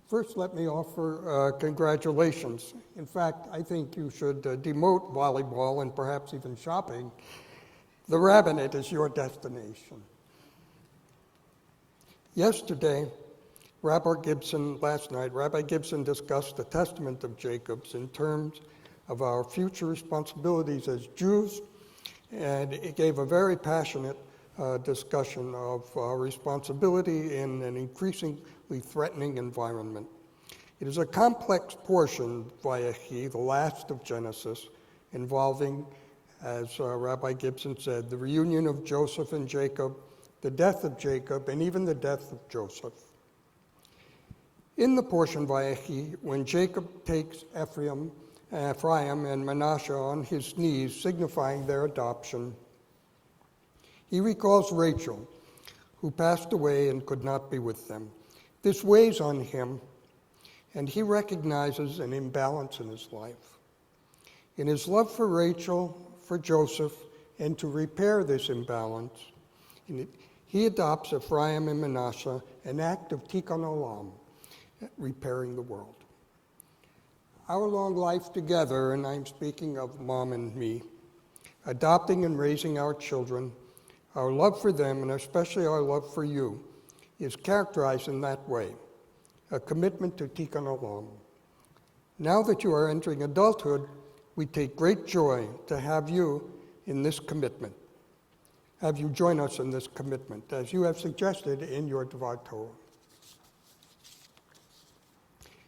First, let me offer congratulations. In fact, I think you should demote volleyball and perhaps even shopping. The rabbinate is your destination. Last night, Rabbi Gibson discussed the testament of Jacob's in terms of our future responsibilities as Jews, and it gave a very passionate discussion of our responsibility in an increasingly threatening environment. It is a complex portion, Vayechi, the last of Genesis, involving, as Rabbi Gibson said, the reunion of Joseph and Jacob, the death of Jacob, and even the death of Joseph. In the portion Vayechi, when Jacob takes Ephraim and Manasseh on his knees, signifying their adoption, he recalls Rachel, who passed away and could not be with them. This weighs on him, and he recognizes an imbalance in his life. In his love for Rachel, for Joseph, and to repair this imbalance, he adopts Ephraim and Manasseh, an act of tikkun olam, repairing the world. Our long life together, and I'm speaking of Mom and me, adopting and raising our children, our love for them, and especially our love for you, is characterized in that way, a commitment to tikkun olam. Now that you are entering adulthood, we take great joy to have you in this commitment. Have you join us in this commitment, as you have suggested in your Dvar Torah.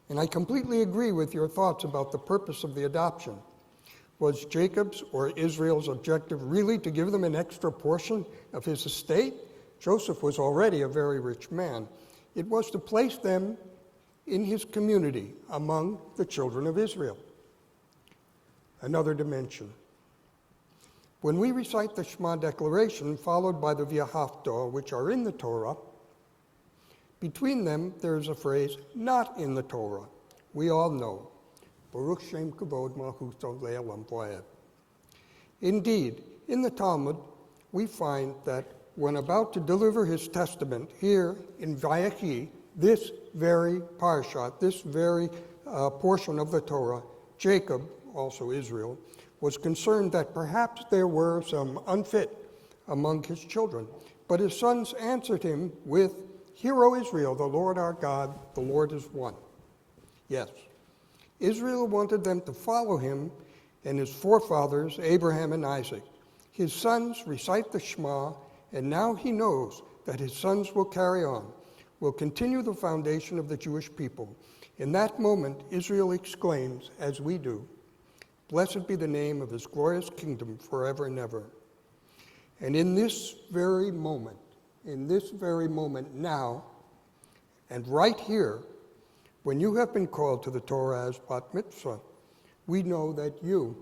And I completely agree with your thoughts about the purpose of the adoption. Was Jacob's or Israel's objective really to give them an extra portion of his estate? Joseph was already a very rich man. It was to place them in his community among the children of Israel. Another dimension. When we recite the Shema declaration, followed by the V'ahavta, which are in the Torah, between them, there is a phrase not in the Torah. We all know. Baruch Shem Kavod Malchuto Le'olam Va'ed. Indeed, in the Talmud, we find that when about to deliver his testament here in Vayechi, this very parshat, this very portion of the Torah, Jacob, also Israel, was concerned that perhaps there were some unfit among his children. But his sons answered him with, "Hear, O Israel, the Lord our God, the Lord is one." Yes, Israel wanted them to follow him and his forefathers, Abraham and Isaac. His sons recite the Shema, and now he knows that his sons will carry on, will continue the foundation of the Jewish people. In that moment, Israel exclaims, as we do, "Blessed be the name of his glorious kingdom forever and ever." And in this very moment now, and right here, when you have been called to the Torah as bat mitzvah, we know that you,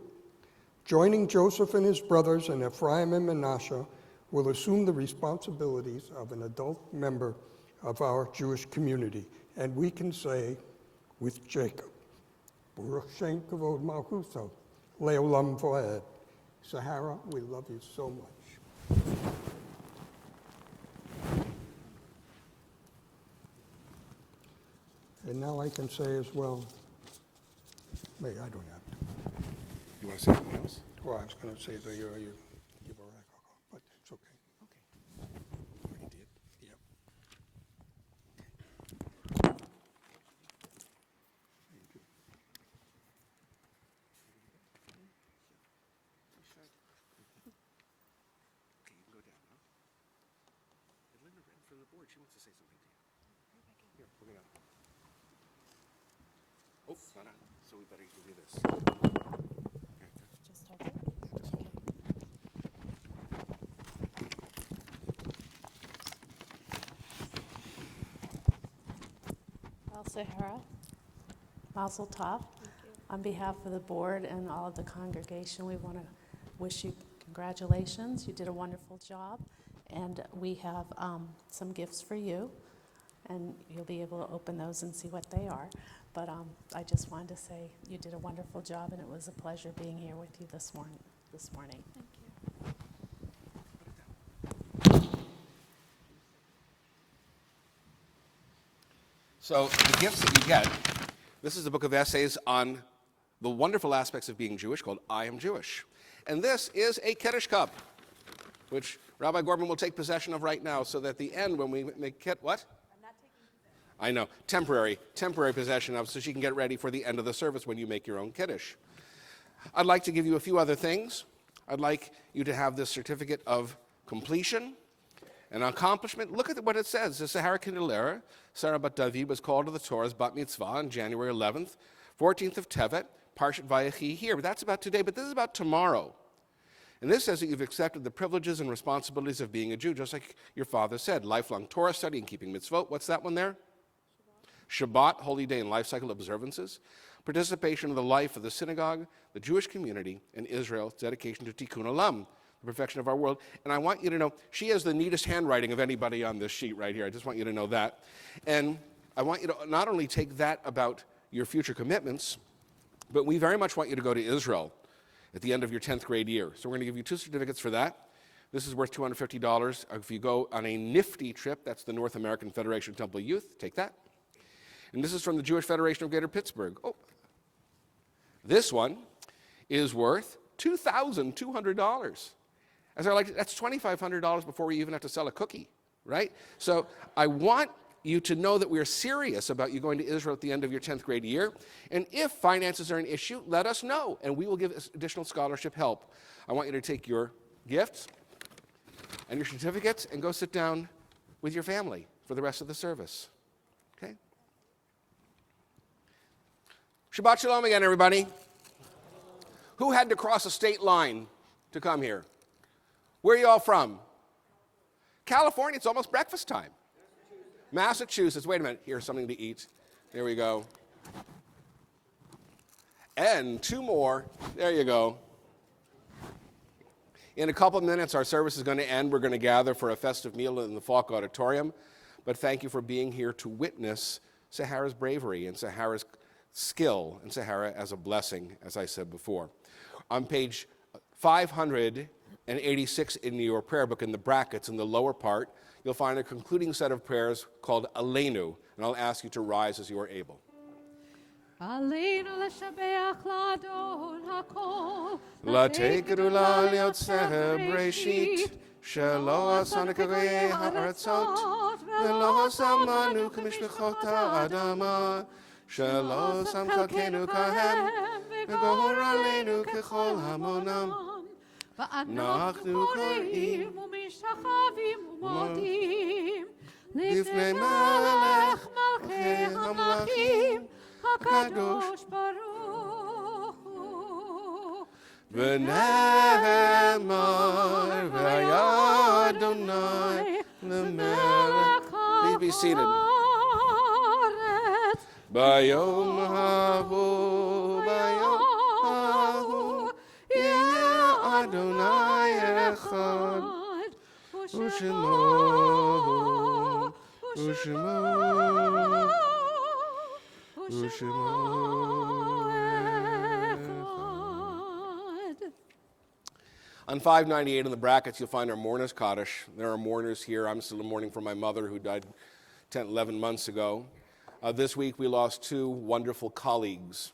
joining Joseph and his brothers and Ephraim and Manasseh, will assume the responsibilities of an adult member of our Jewish community. And we can say with Jacob, Baruch Shem Kavod Malchuto Le'olam Va'ed. Sahara, we love you so much. And now I can say as well, I don't have to. You want to say something else? Well, I was going to say the Yivarech, but it's okay. Okay. Already did? Yep. Okay, you can go down now. And Linda Wren from the board, she wants to say something to you. Here, we're going to. Oh, it's not on, so we better do this. Just hold it. Well, Sahara, Mazel Tov. On behalf of the board and all of the congregation, we want to wish you congratulations. You did a wonderful job, and we have some gifts for you, and you'll be able to open those and see what they are. But I just wanted to say you did a wonderful job, and it was a pleasure being here with you this morning. Thank you. So the gifts that you get, this is a book of essays on the wonderful aspects of being Jewish called I Am Jewish. And this is a Kiddush cup, which Rabbi Gorman will take possession of right now, so that at the end when we make what? I know, temporary possession of, so she can get ready for the end of the service when you make your own Kiddush. I'd like to give you a few other things. I'd like you to have this certificate of completion and accomplishment. Look at what it says. The Sahara Kinderlehrer, Sarah Bat David, was called to the Torah's Bat Mitzvah on January 11th, 14th of Tevet, Parshat Vayechi here. But that's about today, but this is about tomorrow. And this says that you've accepted the privileges and responsibilities of being a Jew, just like your father said. Lifelong Torah study and keeping mitzvot. What's that one there? Shabbat, holy day and life cycle observances. Participation in the life of the synagogue, the Jewish community, and Israel's dedication to Tikkun Olam, the perfection of our world. And I want you to know, she has the neatest handwriting of anybody on this sheet right here. I just want you to know that. And I want you to not only take that about your future commitments, but we very much want you to go to Israel at the end of your 10th grade year. So we're going to give you 2 certificates for that. This is worth $250. If you go on a nifty trip, that's the North American Federation of Temple Youth, take that. And this is from the Jewish Federation of Greater Pittsburgh. Oh, this one is worth $2,200. As they're like, that's $2,500 before we even have to sell a cookie, right? So I want you to know that we are serious about you going to Israel at the end of your 10th grade year. And if finances are an issue, let us know, and we will give additional scholarship help. I want you to take your gifts and your certificates and go sit down with your family for the rest of the service. Okay? Shabbat Shalom again, everybody. Who had to cross a state line to come here? Where are you all from? California. It's almost breakfast time. Massachusetts. Wait a minute. Here's something to eat. There we go. And 2 more. There you go. In a couple of minutes, our service is going to end. We're going to gather for a festive meal in the Falk Auditorium. But thank you for being here to witness Sahara's bravery and Sahara's skill and Sahara as a blessing, as I said before. On page 586 in your prayer book, in the brackets in the lower part, you'll find a concluding set of prayers called Aleinu, and I'll ask you to rise as you are able. Aleinu l'shabeach l'adon hakol, L'teikadu l'yotzeh breshit, shelo asanu k'goyei ha'aratzot, v'lo samanu k'mishpachot ha'adama, shelo sam chalkenu kahem, v'gohor aleinu k'chol hamonam. ואנחנו קוראים ומשתחווים ומודים לפני מלך מלכי המלכים הקדוש ברוך הוא. ונאמר והיה אדוני למלך. Please be seated. ביום ההוא Adonai Echad, Ushemo Echad. On 598 in the brackets, you'll find our mourners' Kaddish. There are mourners here. I'm still mourning for my mother who died 11 months ago. This week we lost 2 wonderful colleagues.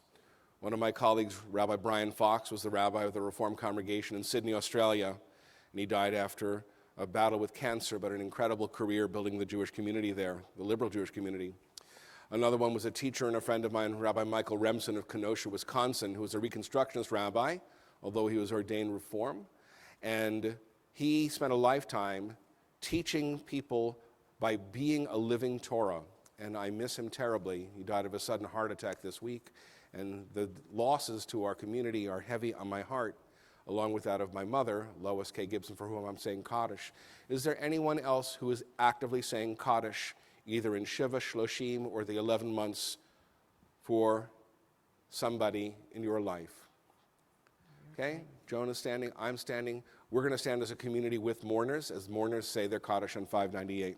One of my colleagues, Rabbi Brian Fox, was the rabbi of the Reformed congregation in Sydney, Australia, and he died after a battle with cancer, but an incredible career building the Jewish community there, the liberal Jewish community. Another one was a teacher and a friend of mine, Rabbi Michael Remsen of Kenosha, Wisconsin, who was a Reconstructionist rabbi, although he was ordained Reform. And he spent a lifetime teaching people by being a living Torah. And I miss him terribly. He died of a sudden heart attack this week. And the losses to our community are heavy on my heart, along with that of my mother, Lois K. Gibson, for whom I'm saying Kaddish. Is there anyone else who is actively saying Kaddish, either in Shiva, Shloshim, or the 11 months for somebody in your life? Okay, Joan is standing, I'm standing. We're going to stand as a community with mourners, as mourners say their Kaddish on 598.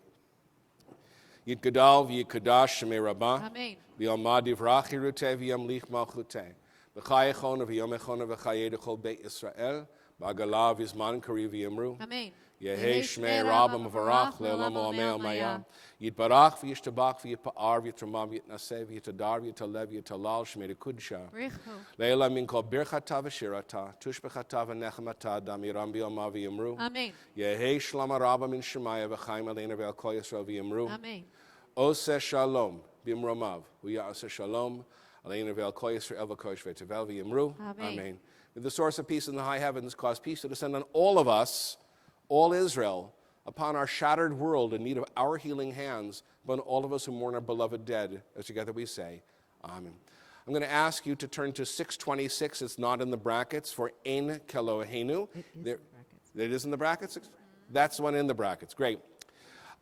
Yitgadal v'yikadash shemei rabbah. Amen. V'yalmad divrach hiruteh v'yamlich malchuteh. V'chayechon v'yomechon v'chayeh d'chol beit Yisrael. B'agalah v'yizman kari v'yamru. Amen. Yehei shmei rabbah m'varach le'olam olamei almayah. Yitbarach v'yishtabach v'yipa'ar v'yitramah v'yitnaseh v'yitadar v'yitaleh v'yitalal shmei d'kudsha. Le'elam min kol birchata v'shirata. Tushbechata v'nechemata damiram v'yomah v'yamru. Amen. Yehei shlama rabbah min shemaya v'chaim aleinu v'al kol Yisrael v'yamru. Amen. Ose Shalom, Bimromav, Uya'ase Shalom, Aleinu ve'al Kol Yisrael v'Kosh ve'tevel v'yimru. Amen. May the source of peace in the high heavens cause peace to descend on all of us, all Israel, upon our shattered world in need of our healing hands, upon all of us who mourn our beloved dead, as together we say, Amen. I'm going to ask you to turn to 626. It's not in the brackets for Ein Kelohenu. It is in the brackets? That's one in the brackets. Great.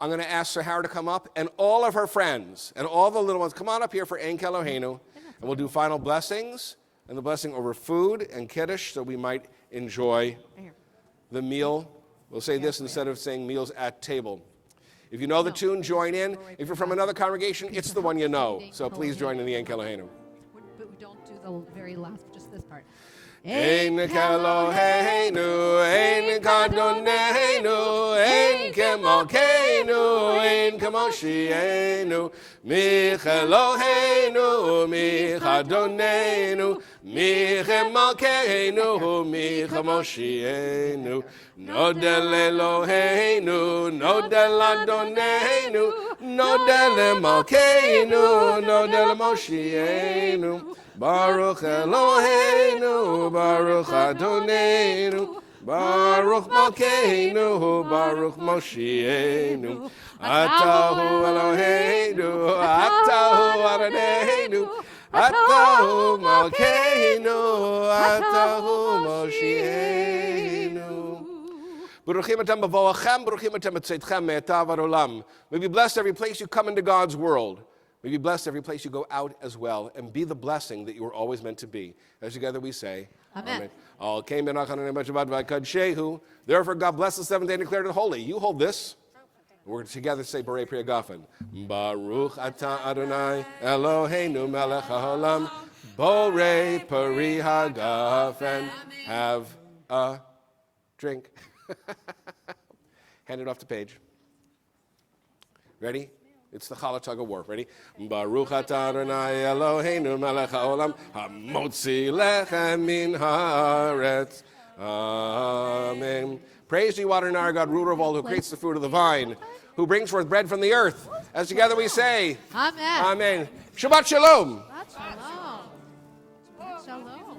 I'm going to ask Sahara to come up, and all of her friends, and all the little ones, come on up here for Ein Kelohenu, and we'll do final blessings, and the blessing over food and kiddush, so we might enjoy the meal. We'll say this instead of saying meals at table. If you know the tune, join in. If you're from another congregation, it's the one you know. So please join in the Ein Kelohenu. But we don't do the very last, just this part. Ein Kelohenu, Ein Kadonenu, Ein Kemokenu, Ein Kemoshienu, Michelohenu, Michadonenu, Michemokenu, Michemoshienu, Nodel Eloheinu, Nodel Adonenu, Nodel Emokenu, Nodel Moshienu, Baruch Eloheinu, Baruch Adonenu, Baruch Malkeinu, Baruch Moshienu, Atahu Eloheinu, Atahu Adonenu, Atahu Malkeinu, Atahu Moshienu. Baruchim atem b'voachem, baruchim atem b'tzeitchem, me'etav ad olam. May be blessed every place you come into God's world. May be blessed every place you go out as well, and be the blessing that you were always meant to be. As together we say, Amen. Therefore God bless the seventh day and declared it holy. You hold this. We're together say Borei Pri Hagafen. Baruch atah Adonai Eloheinu melech haolam Borei Pri Hagafen. Have a drink. Hand it off to Paige. Ready? It's the challah tug of war. Ready? Baruch atah Adonai Eloheinu melech haolam hamotzi lechem min haaretz. Amen. Praise to you, Adonai, our God, ruler of all, who creates the fruit of the vine, who brings forth bread from the earth. As together we say, Amen. Amen. Shabbat shalom. Shabbat shalom. Shabbat shalom.